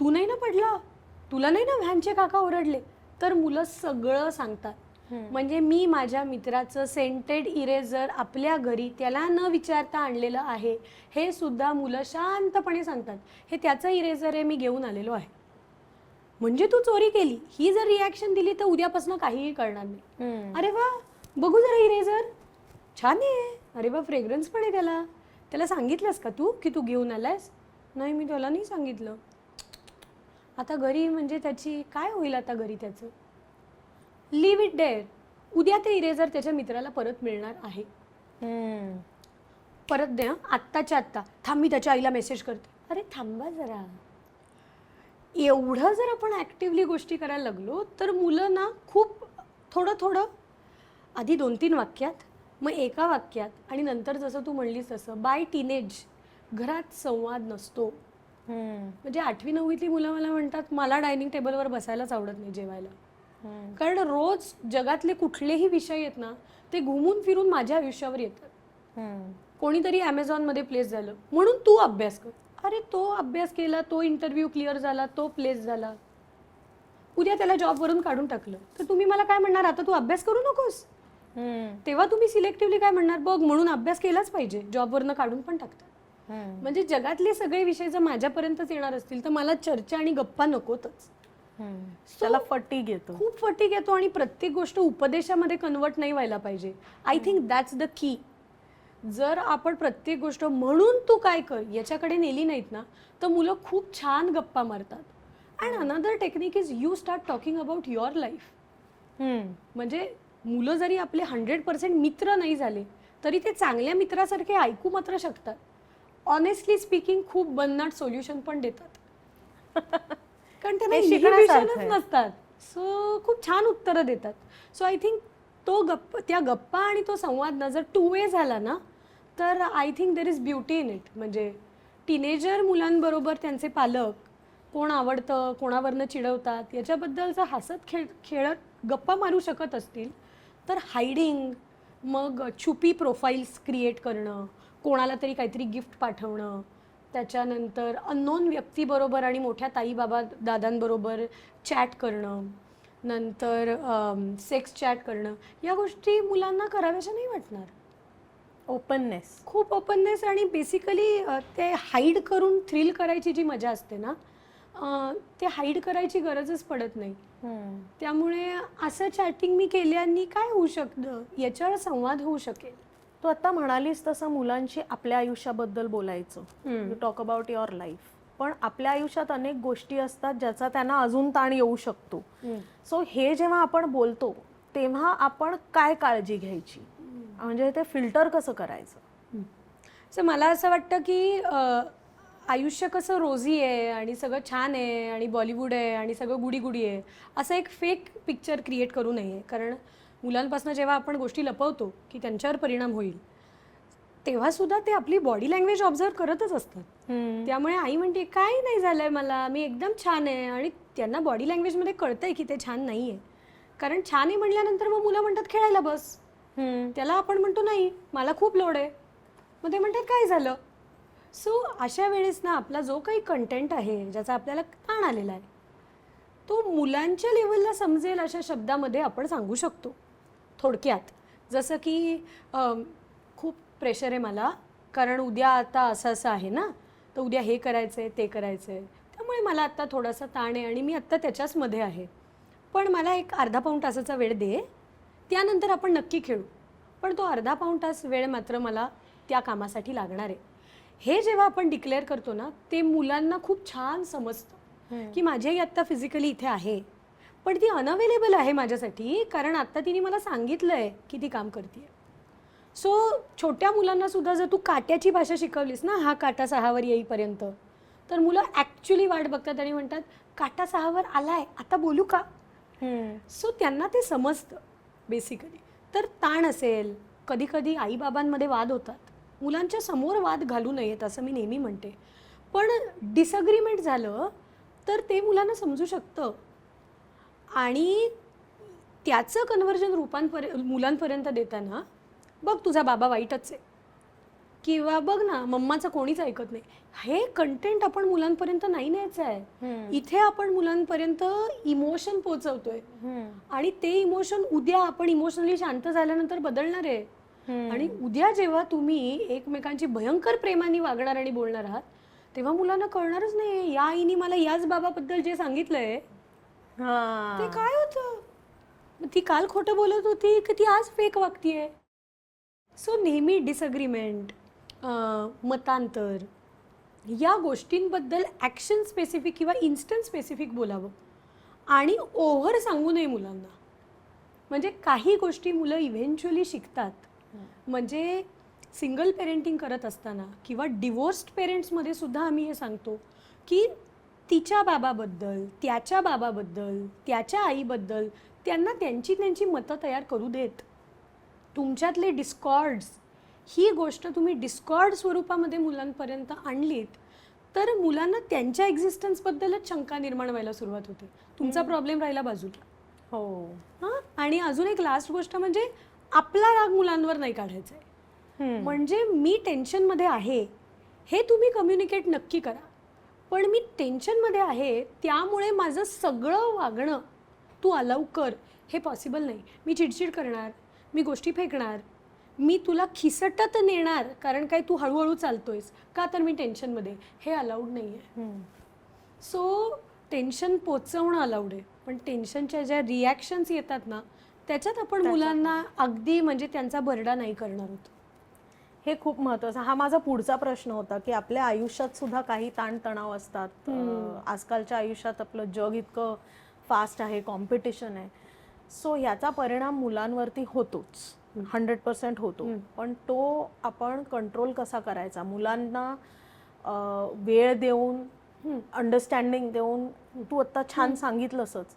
तू नाही ना पडला, तुला नाही ना व्हॅनचे काका ओरडले, तर मुलं सगळं सांगतात. म्हणजे मी माझ्या मित्राचं सेंटेड इरेझर आपल्या घरी त्याला न विचारता आणलेलं आहे हे सुद्धा मुलं शांतपणे सांगतात, हे त्याचं इरेझर आहे, मी घेऊन आलेलो आहे. म्हणजे तू चोरी केली ही जर रिॲक्शन दिली तर उद्यापासून काहीही करणार नाही. अरे वा, बघू जरा इरेझर, छान आहे, अरे वा फ्रेग्रन्स पण आहे त्याला, त्याला सांगितलंस का तू की तू घेऊन आलायस? नाही, मी त्याला नाही सांगितलं. आता घरी म्हणजे त्याची काय होईल, आता घरी त्याचं लिव्ह इट देअर. उद्या ते इरेझर त्याच्या मित्राला परत मिळणार आहे. परत दे, आत्ताच्या आत्ता. थांब, मी त्याच्या आईला मेसेज करते. अरे थांबा जरा. एवढं जर आपण ॲक्टिव्हली गोष्टी करायला लागलो तर मुलं ना खूप थोडं थोडं, आधी 2-3 वाक्यात, मग एका वाक्यात, आणि नंतर जसं तू म्हणलीस तसं बाय टीनेज घरात संवाद नसतो. म्हणजे 8वी-9वीतली मुलं मला म्हणतात मला डायनिंग टेबलवर बसायलाच आवडत नाही जेवायला. कारण रोज जगातले कुठलेही विषय आहेत ना ते घुमून फिरून माझ्या आयुष्यावर येतात. कोणीतरी ॲमेझॉनमध्ये प्लेस झालं म्हणून तू अभ्यास कर. अरे तो अभ्यास केला, तो इंटरव्ह्यू क्लिअर झाला, तो प्लेस झाला, उद्या त्याला जॉबवरून काढून टाकलं तर तुम्ही मला काय म्हणणार, आता तू अभ्यास करू नकोस. तेव्हा तुम्ही सिलेक्टिव्हली काय म्हणणार, बघ म्हणून अभ्यास केलाच पाहिजे, जॉबवरनं काढून पण टाकतात. म्हणजे जगातले सगळे विषय जर माझ्यापर्यंतच येणार असतील तर मला चर्चा आणि गप्पा नकोतच. त्याला फटीग येतो. खूप फटीग येतो आणि प्रत्येक गोष्ट उपदेशामध्ये कन्वर्ट नाही व्हायला पाहिजे. I think that's the key. जर आपण प्रत्येक गोष्ट म्हणून तू काय कर याच्याकडे नेली नाहीत ना तर मुलं खूप छान गप्पा मारतात. And another technique is you start talking about your life. म्हणजे मुलं जरी आपले 100% मित्र नाही झाले तरी ते चांगल्या मित्रासारखे ऐकू मात्र शकतात. ऑनेस्टली स्पीकिंग खूप भन्नाट सोल्युशन पण देतात कारण त्यांना इन्हिबिशनच नसतात. सो खूप छान उत्तरं देतात. सो आय थिंक त्या गप्पा आणि तो संवाद ना जर 2 वे झाला ना तर I think there is beauty in it. म्हणजे टीनेजर मुलांबरोबर त्यांचे पालक कोण आवडतं कोणावरनं चिडवतात याच्याबद्दल जर हसत खेळत गप्पा मारू शकत असतील तर हायडिंग मग छुपी प्रोफाईल्स क्रिएट करणं, कोणाला तरी काहीतरी गिफ्ट पाठवणं, त्याच्यानंतर अननोन व्यक्तीबरोबर आणि मोठ्या ताई बाबा दादांबरोबर चॅट करणं, नंतर सेक्स चॅट करणं, या गोष्टी मुलांना कराव्याशा नाही वाटणार. ओपननेस, खूप ओपननेस आणि बेसिकली ते हाईड करून थ्रिल करायची जी मजा असते ना ते हाईड करायची गरजच पडत नाही. त्यामुळे असं चॅटिंग मी केल्याने काय होऊ शकतं याच्यावर संवाद होऊ शकेल. तू आता म्हणालीस तसं मुलांशी आपल्या आयुष्याबद्दल बोलायचं, you talk about your life. पण आपल्या आयुष्यात अनेक गोष्टी असतात ज्याचा त्यांना अजून ताण येऊ शकतो. सो हे जेव्हा आपण बोलतो तेव्हा आपण काय काळजी घ्यायची, म्हणजे ते फिल्टर कसं करायचं? सो मला असं वाटतं की आयुष्य कसं रोजी आहे आणि सगळं छान आहे आणि बॉलिवूड आहे आणि सगळं गुडी गुडी आहे असं एक फेक पिक्चर क्रिएट करू नये. कारण मुलांपासून जेव्हा आपण गोष्टी लपवतो की त्यांच्यावर परिणाम होईल तेव्हासुद्धा ते आपली बॉडी लँग्वेज ऑब्झर्व करतच असतात. त्यामुळे आई म्हणते काय नाही झालंय मला, मी एकदम छान आहे, आणि त्यांना बॉडी लँग्वेजमध्ये कळतंय की ते छान नाही आहे. कारण छान आहे म्हणल्यानंतर मग मुलं म्हणतात खेळायला बस. त्याला आपण म्हणतो नाही मला खूप लोड आहे, मग ते म्हणतात काय झालं. सो अशा वेळेस ना आपला जो काही कंटेंट आहे ज्याचा आपल्याला ताण आलेला आहे तो मुलांच्या लेवलला समजेल अशा शब्दामध्ये आपण सांगू शकतो. थोडक्यात जसं की खूप प्रेशर आहे मला कारण उद्या आता असं असं आहे ना, तर उद्या हे करायचं आहे ते करायचं आहे, त्यामुळे मला आत्ता थोडासा ताण आहे आणि मी आत्ता त्याच्याचमध्ये आहे, पण मला एक अर्धा पाऊण तासाचा वेळ दे, त्यानंतर आपण नक्की खेळू, पण तो अर्धा पाऊण तास वेळ मात्र मला त्या कामासाठी लागणार आहे. हे जेव्हा आपण डिक्लेअर करतो ना ते मुलांना खूप छान समजतं की माझी आई आत्ता फिजिकली इथे आहे पण ती अनअवेलेबल आहे माझ्यासाठी कारण आत्ता तिने मला सांगितलं आहे की ती काम करते. सो छोट्या मुलांना सुद्धा जर तू काट्याची भाषा शिकवलीस ना, हा काटा 6वर येईपर्यंत, तर मुलं ॲक्च्युली वाट बघतात आणि म्हणतात काटा 6वर आलाय आता बोलू का. सो त्यांना ते समजतं बेसिकली. तर ताण असेल, कधी कधी आईबाबांमध्ये वाद होतात, मुलांच्या समोर वाद घालू नयेत असं मी नेहमी म्हणते, पण डिसअग्रीमेंट झालं तर ते मुलांना समजू शकतं आणि त्याचं कन्व्हर्जन मुलांपर्यंत देताना बघ तुझा बाबा वाईटच आहे किंवा बघ ना मम्माचं कोणीच ऐकत नाही, हे कंटेंट आपण मुलांपर्यंत नाही न्यायचं आहे. इथे आपण मुलांपर्यंत इमोशन पोचवतोय आणि ते इमोशन उद्या आपण इमोशनली शांत झाल्यानंतर बदलणार आहे. आणि उद्या जेव्हा तुम्ही एकमेकांची भयंकर प्रेमाने वागणार आणि बोलणार आहात तेव्हा मुलांना कळणारच नाही या आईने मला याच बाबाबद्दल जे सांगितलंय ते काय होतं, ती काल खोटं बोलत होती की ती आज फेक वागतीये. सो नेहमी डिसअग्रीमेंट, मतांतर या गोष्टींबद्दल ॲक्शन स्पेसिफिक किंवा इन्स्टंट स्पेसिफिक बोलावं आणि ओव्हर सांगू नये मुलांना. म्हणजे काही गोष्टी मुलं इव्हेंच्युअली शिकतात. म्हणजे सिंगल पेरेंटिंग करत असताना किंवा डिवोर्स्ड पेरेंट्समध्ये सुद्धा आम्ही हे सांगतो की तिच्या बाबाबद्दल, त्याच्या बाबाबद्दल, त्याच्या आईबद्दल त्यांना त्यांची मतं तयार करू देत. तुमच्यातले डिस्कॉर्ड्स, ही गोष्ट तुम्ही डिस्कॉर्ड स्वरूपामध्ये मुलांपर्यंत आणलीत तर मुलांना त्यांच्या एक्झिस्टन्सबद्दलच शंका निर्माण व्हायला सुरुवात होते. तुमचा प्रॉब्लेम राहिला बाजूला. हो. हां, आणि अजून एक लास्ट गोष्ट म्हणजे आपला राग मुलांवर नाही काढायचा आहे. म्हणजे मी टेन्शनमध्ये आहे हे तुम्ही कम्युनिकेट नक्की करा, पण मी टेन्शनमध्ये आहे त्यामुळे माझं सगळं वागणं तू अलाउ कर हे पॉसिबल नाही. मी चिडचिड करणार, मी गोष्टी फेकणार, मी तुला खिसटत नेणार कारण काय तू हळूहळू चालतोयस का तर मी टेन्शनमध्ये, हे अलाउड नाही आहे. सो टेन्शन पोचवणं अलाउड आहे, पण टेन्शनच्या ज्या रिॲक्शन्स येतात ना त्याच्यात आपण मुलांना अगदी म्हणजे त्यांचा बरडा नाही करणार आहोत. हे खूप महत्त्वाचं. हा माझा पुढचा प्रश्न होता की आपल्या आयुष्यात सुद्धा काही ताणतणाव असतात. आजकालच्या आयुष्यात आपलं जग इतकं फास्ट आहे, कॉम्पिटिशन आहे. सो याचा परिणाम मुलांवरती होतोच, 100% होतो. पण तो आपण कंट्रोल कसा करायचा? मुलांना वेळ देऊन, अंडरस्टँडिंग देऊन, तू आता छान सांगितलंसच,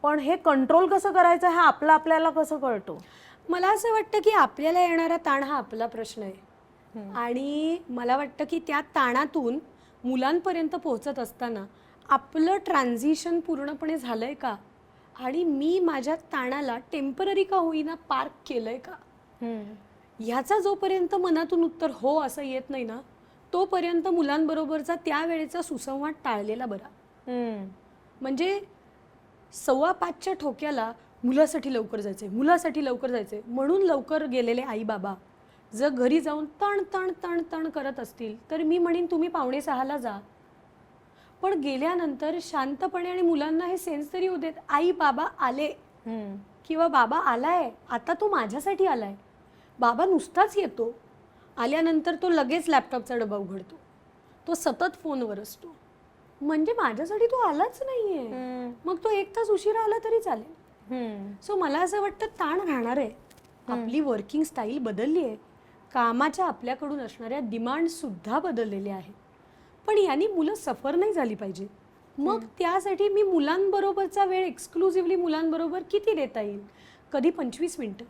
पण हे कंट्रोल कसं करायचं हे आपल्याला कसं कळतो? मला असं वाटतं की आपल्याला येणारा ताण हा आपला प्रश्न आहे आणि मला वाटतं की त्या ताणातून मुलांपर्यंत पोहोचत असताना आपलं ट्रान्झिशन पूर्णपणे झालंय का आणि मी माझ्या ताणाला टेम्पररी का होईना पार्क केलंय का, ह्याचा जोपर्यंत मनातून उत्तर हो असं येत नाही ना तोपर्यंत मुलांबरोबरचा त्यावेळेचा सुसंवाद टाळलेला बरा. म्हणजे 4:15च्या ठोक्याला मुलासाठी लवकर जायचंय म्हणून लवकर गेलेले आई बाबा जर घरी जाऊन तण तण तण तण करत असतील तर मी म्हणेन तुम्ही 5:45ला जा, पण गेल्यानंतर शांतपणे आणि मुलांना हे सेन्स तरी होऊ देत आई बाबा आले किंवा बाबा आलाय, आता तो माझ्यासाठी आलाय. बाबा नुसताच येतो, आल्यानंतर तो लगेच लॅपटॉपचा डबा उघडतो, तो सतत फोनवर असतो, म्हणजे माझ्यासाठी तो आलाच नाहीये, मग तो 1 तास उशिरा आला तरी चालेल. सो मला असं वाटतं ताण राहणार आहे. आपली वर्किंग स्टाईल बदलली आहे, कामाच्या आपल्याकडून असणाऱ्या डिमांड सुद्धा बदललेल्या आहेत, पण यांनी मुलं सफर नाही झाली पाहिजे. मग त्यासाठी मी मुलांबरोबरचा वेळ एक्सक्लुझिव्हली मुलांबरोबर किती देता येईल, कधी 25 मिनिटं,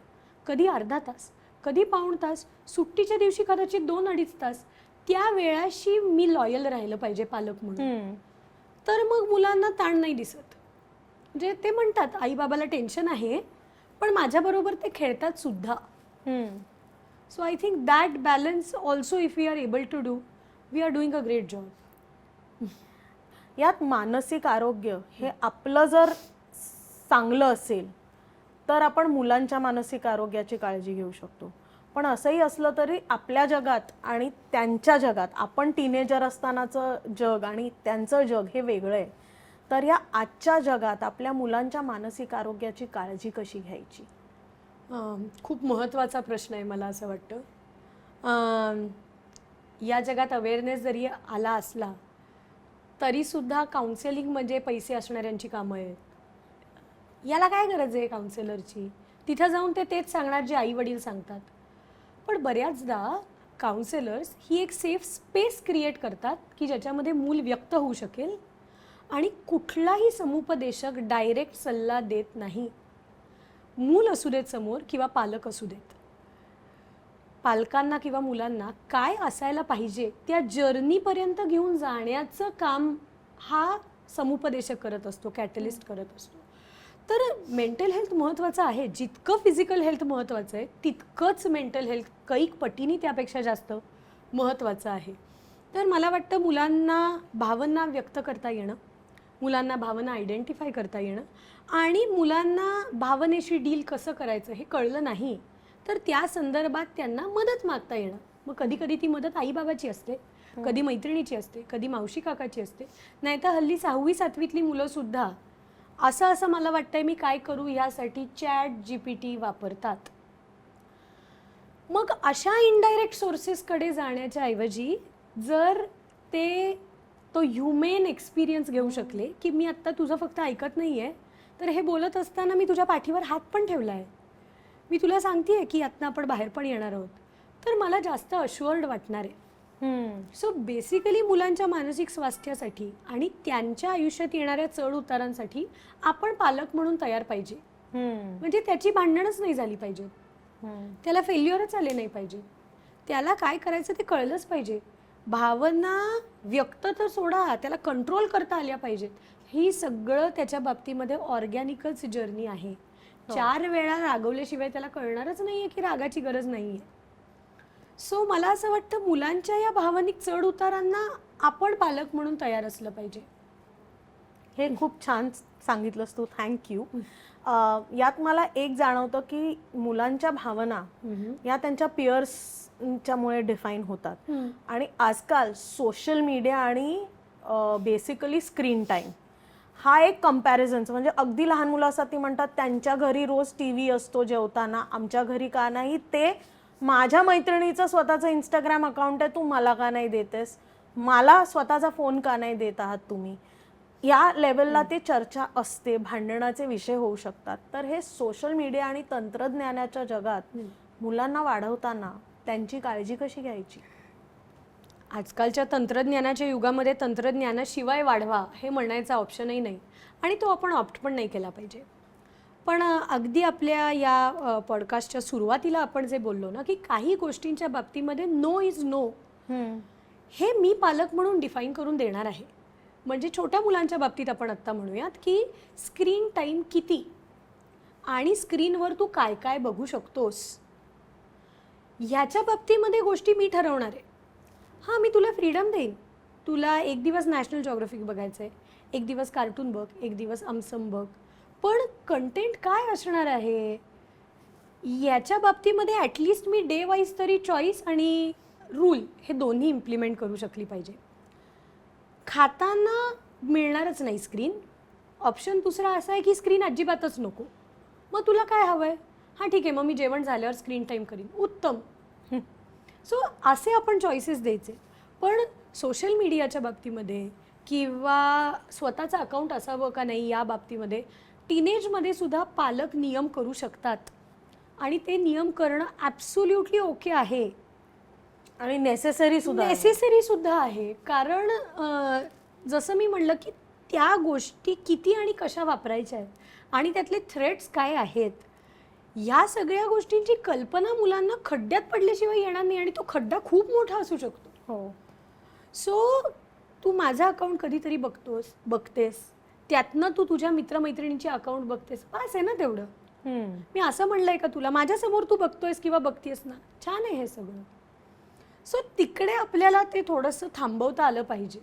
कधी अर्धा तास, कधी पाऊण तास, सुट्टीच्या दिवशी कदाचित 2-2.5 तास, त्या वेळाशी मी लॉयल राहिलं पाहिजे पालक म्हणून. तर मग मुलांना ताण नाही दिसत. म्हणजे ते म्हणतात आई बाबाला टेन्शन आहे पण माझ्याबरोबर ते खेळतात सुद्धा. So I think that balance also if we are able to do, we are doing a great job. यात मानसिक आरोग्य हे आपलं जर चांगलं असेल तर आपण मुलांच्या मानसिक आरोग्याची काळजी घेऊ शकतो. पण असंही असलं तरी आपल्या जगात आणि त्यांच्या जगात, आपण टीनेजर असतानाचं जग आणि त्यांचं जग हे वेगळं आहे. तर या आजच्या जगात आपल्या मुलांच्या मानसिक आरोग्याची काळजी कशी घ्यायची? खूप महत्त्वाचा प्रश्न आहे. मला असं वाटतं या जगात अवेअरनेस जरी आला असला तरीसुद्धा काउन्सेलिंग म्हणजे पैसे असणाऱ्यांची कामं आहेत. याला काय गरज आहे काउन्सिलरची? तिथं जाऊन ते तेच सांगणार जे आई वडील सांगतात. पण बऱ्याचदा काउन्सिलर्स ही एक सेफ स्पेस क्रिएट करतात की ज्याच्यामध्ये मूल व्यक्त होऊ शकेल आणि कुठलाही समुपदेशक डायरेक्ट सल्ला देत नाही. मूल असू देत समोर किंवा पालक असू देत, पालकांना किंवा मुलांना काय असायला पाहिजे त्या जर्नीपर्यंत घेऊन जाण्याचं काम हा समुपदेशक करत असतो, कॅटलिस्ट करत असतो. तर मेंटल हेल्थ महत्त्वाचं आहे. जितकं फिजिकल हेल्थ महत्त्वाचं आहे तितकंच मेंटल हेल्थ कैक पटीने त्यापेक्षा जास्त महत्त्वाचं आहे. तर मला वाटतं मुलांना भावना व्यक्त करता येणं, मुलांना भावना आयडेंटिफाय करता येणं आणि मुलांना भावनेशी डील कसं करायचं हे कळलं नाही तर त्या संदर्भात त्यांना मदत मागता येणं. मग कधी कधी ती मदत आई बाबाची असते, कधी मैत्रिणीची असते, कधी मावशी काकाची असते, नाहीतर हल्ली 6वी-7वीतली मुलंसुद्धा असं मला वाटतंय मी काय करू यासाठी ChatGPT वापरतात. मग अशा इनडायरेक्ट सोर्सेसकडे जाण्याच्या ऐवजी जर ते तो ह्युमेन एक्सपिरियन्स घेऊ शकले की मी आत्ता तुझं फक्त ऐकत नाही आहे, तर हे बोलत असताना मी तुझ्या पाठीवर हात पण ठेवला आहे, मी तुला सांगते आहे की आत्ता आपण बाहेर पण येणार आहोत, तर मला जास्त अश्युअर्ड वाटणार आहे. सो बेसिकली मुलांच्या मानसिक स्वास्थ्यासाठी आणि त्यांच्या आयुष्यात येणाऱ्या चढ उतारांसाठी आपण पालक म्हणून तयार पाहिजे. म्हणजे त्याची भांडणच नाही झाली पाहिजे, त्याला फेल्युअरच आले नाही पाहिजे, त्याला काय करायचं ते कळलंच पाहिजे. भावना व्यक्त तर सोडा, त्याला कंट्रोल करता आल्या पाहिजेत. ही सगळं त्याच्या बाबतीमध्ये ऑर्गॅनिकच जर्नी आहे. 4 वेळा रागवल्याशिवाय त्याला कळणारच नाही आहे की रागाची गरज नाही आहे. सो मला असं वाटतं मुलांच्या या भावनिक चढ उतारांना आपण पालक म्हणून तयार असलं पाहिजे. हे खूप छान सांगितलंस तू, थँक्यू. यात मला एक जाणवतं की मुलांच्या भावना या त्यांच्या पियर्सच्यामुळे डिफाईन होतात. आणि आजकाल सोशल मीडिया आणि बेसिकली स्क्रीन टाईम हा एक कम्पॅरिझन्स, म्हणजे अगदी लहान मुलं असतात ती म्हणतात त्यांच्या घरी रोज टी व्ही असतो जेवताना, आमच्या घरी का नाही, ते माझ्या मैत्रिणीचं स्वतःचं इंस्टाग्राम अकाउंट आहे, तू मला का नाही देतेस, मला स्वतःचा फोन का नाही देत आहात तुम्ही, या लेवलला ते चर्चा असते, भांडणाचे विषय होऊ शकतात. तर हे सोशल मीडिया आणि तंत्रज्ञानाच्या जगात मुलांना वाढवताना त्यांची काळजी कशी घ्यायची? आजकालच्या तंत्रज्ञानाच्या युगामध्ये तंत्रज्ञानाशिवाय वाढवा हे म्हणायचा ऑप्शनही नाही आणि तो आपण ऑप्ट पण नाही केला पाहिजे. पण अगदी आपल्या या पॉडकास्टच्या सुरुवातीला आपण जे बोललो ना की काही गोष्टींच्या बाबतीमध्ये नो इज नो, हे मी पालक म्हणून डिफाईन करून देणार आहे. म्हणजे छोट्या मुलांच्या बाबतीत आपण आत्ता म्हणूयात की स्क्रीन टाईम किती आणि स्क्रीनवर तू काय काय बघू शकतोस ह्याच्या बाबतीमध्ये गोष्टी मी ठरवणार आहे. हां, मी तुला फ्रीडम देईन, तुला एक दिवस नॅशनल जॉग्राफिक बघायचं आहे, एक दिवस कार्टून बघ, एक दिवस अमसम बघ, पण कंटेंट काय असणार आहे याच्या बाबतीमध्ये ॲटलिस्ट मी डे वाईज तरी चॉईस आणि रूल हे दोन्ही इम्प्लिमेंट करू शकली पाहिजे. खाताना मिळणारच नाही स्क्रीन, ऑप्शन दुसरा असा आहे की स्क्रीन अजिबातच नको. मग तुला काय हवं आहे? हां ठीक आहे, मग मी जेवण झाल्यावर स्क्रीन टाईम करीन, उत्तम. सो असे आपण चॉईसेस द्यायचे. पण सोशल मीडियाच्या बाबतीमध्ये किंवा स्वतःचं अकाउंट असावं का नाही या बाबतीमध्ये टीनेजमध्ये सुद्धा पालक नियम करू शकतात आणि ते नियम करणं ॲब्सोल्युटली ओके आहे आणि नेसेसरी सुद्धा आहे. कारण जसं मी म्हणलं की त्या गोष्टी किती आणि कशा वापरायच्या आहेत आणि त्यातले थ्रेट्स काय आहेत, या सगळ्या गोष्टींची कल्पना मुलांना खड्ड्यात पडल्याशिवाय येणार नाही आणि तो खड्डा खूप मोठा असू शकतो. हो. सो तू माझा अकाउंट कधीतरी बघतेस, त्यातनं तू तुझ्या मित्रमैत्रिणींची अकाउंट बघतेस, पास आहे ना तेवढं. मी असं म्हणलंय का तुला, माझ्यासमोर तू बघतोयस किंवा बघतेस ना, छान आहे हे सगळं. सो तिकडे आपल्याला ते थोडंसं थांबवता आलं पाहिजे,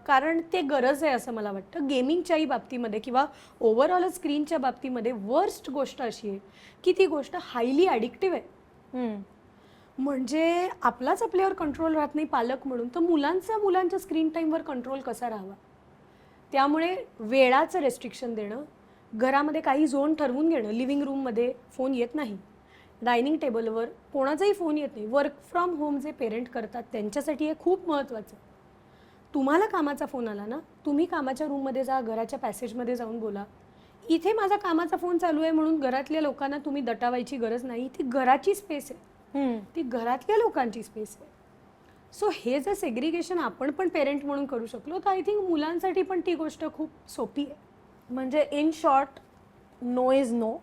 कारण ते गरज आहे असं मला वाटतं. गेमिंगच्याही बाबतीमध्ये किंवा ओव्हरऑल स्क्रीनच्या बाबतीमध्ये वर्स्ट गोष्ट अशी आहे की ती गोष्ट हायली ॲडिक्टिव्ह आहे. म्हणजे आपलाच आपल्यावर कंट्रोल राहत नाही पालक म्हणून, तर मुलांच्या स्क्रीन टाईमवर कंट्रोल कसा राहावा. त्यामुळे वेळाचं रेस्ट्रिक्शन देणं, घरामध्ये काही झोन ठरवून घेणं, लिव्हिंग रूममध्ये फोन येत नाही, डायनिंग टेबलवर कोणाचाही फोन येत नाही. वर्क फ्रॉम होम जे पेरेंट करतात त्यांच्यासाठी हे खूप महत्त्वाचं. तुम्हाला कामाचा फोन आला ना, तुम्ही कामाच्या रूममध्ये जा, घराच्या पॅसेजमध्ये जाऊन बोला. इथे माझा कामाचा फोन चालू आहे म्हणून घरातल्या लोकांना तुम्ही दटावायची गरज नाही. ती घराची स्पेस आहे, ती घरातल्या लोकांची स्पेस आहे. सो हे जर सेग्रिगेशन आपण पण पेरेंट म्हणून करू शकलो तर आय थिंक मुलांसाठी पण ती गोष्ट खूप सोपी आहे. म्हणजे in short, no is no.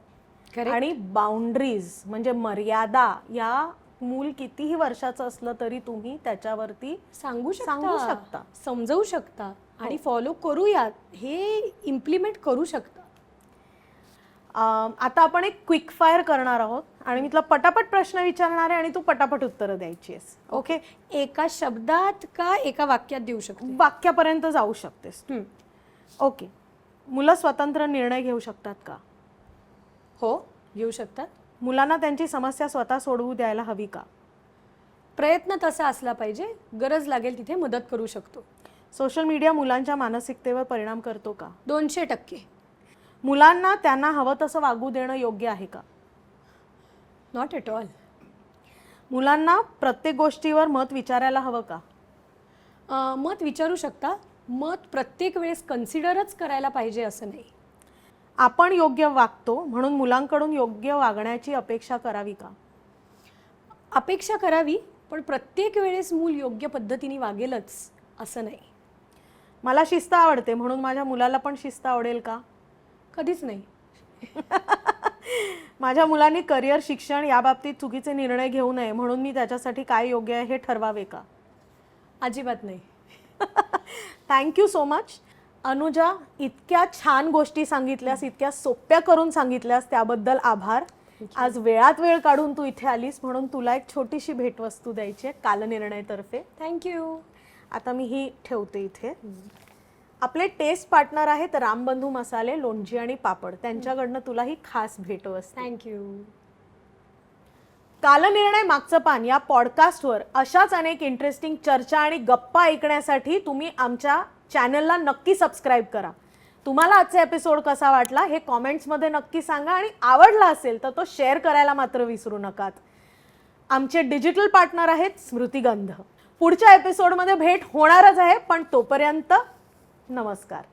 आणि बाउंड्रीज म्हणजे मर्यादा, या मूल कितीही वर्षाचं असलं तरी तुम्ही त्याच्यावरती सांगू शकता, समजवू शकता आणि फॉलो करूयात, हे इम्प्लिमेंट करू शकता. आता आपण एक क्विक फायर करणार आहोत आणि मी तुला पटापट प्रश्न विचारणार आहे आणि तू पटापट उत्तरं द्यायची आहेस. ओके? एका शब्दात का एका वाक्यात देऊ शकतो? वाक्यापर्यंत जाऊ शकतेस. ओके. मुलं स्वतंत्र निर्णय घेऊ शकतात का? हो, घेऊ शकतात. मुलांना त्यांची समस्या स्वतः सोडवू द्यायला हवी का? प्रयत्न तसा असला पाहिजे, गरज लागेल तिथे मदत करू शकतो. सोशल मीडिया मुलांच्या मानसिकतेवर परिणाम करतो का? 200%. मुलांना त्यांना हवं तसं वागू देणं योग्य आहे का? Not at all. मुलांना प्रत्येक गोष्टीवर मत विचारायला हवं का? मत विचारू शकता, मत प्रत्येक वेळेस कन्सिडरच करायला पाहिजे असं नाही. आपण योग्य वागतो म्हणून मुलांकडून योग्य वागण्याची अपेक्षा करावी का? अपेक्षा करावी, पण प्रत्येक वेळेस मूल योग्य पद्धतीने वागेलच असं नाही. मला शिस्त आवडते म्हणून माझ्या मुलाला पण शिस्त आवडेल का? कधीच नाही. माझ्या मुलांनी करिअर, शिक्षण याबाबतीत चुकीचे निर्णय घेऊ नये म्हणून मी त्याच्यासाठी काय योग्य आहे हे ठरवावे का? अजिबात नाही. Thank you so much Anuja. इतक्या छान गोष्टी सांगितल्यास, इतक्या सोप्या करून सांगितल्यास, त्याबद्दल आभार. आज वेळात वेळ काढून तू इथे आलीस म्हणून तुला एक छोटीशी भेटवस्तू द्यायची आहे कालनिर्णयतर्फे. थँक्यू. आता मी ही ठेवते इथे. आपले टेस्ट पार्टनर आहेत रामबंधू मसाले, लोणची आणि पापड. त्यांच्याकडनं तुला ही खास भेटवस्तू. थँक्यू. कालनिर्णय मागचं पान या पॉडकास्टवर अशाच अनेक इंटरेस्टिंग चर्चा आणि गप्पा ऐकण्यासाठी तुम्ही आमच्या चॅनलला नक्की सबस्क्राईब करा. तुम्हाला आजचा एपिसोड कसा वाटला हे कॉमेंट्समध्ये नक्की सांगा आणि आवडला असेल तर तो शेअर करायला मात्र विसरू नकात. आमचे डिजिटल पार्टनर आहेत स्मृतिगंध. पुढच्या एपिसोडमध्ये भेट होणारच आहे, पण तोपर्यंत नमस्कार.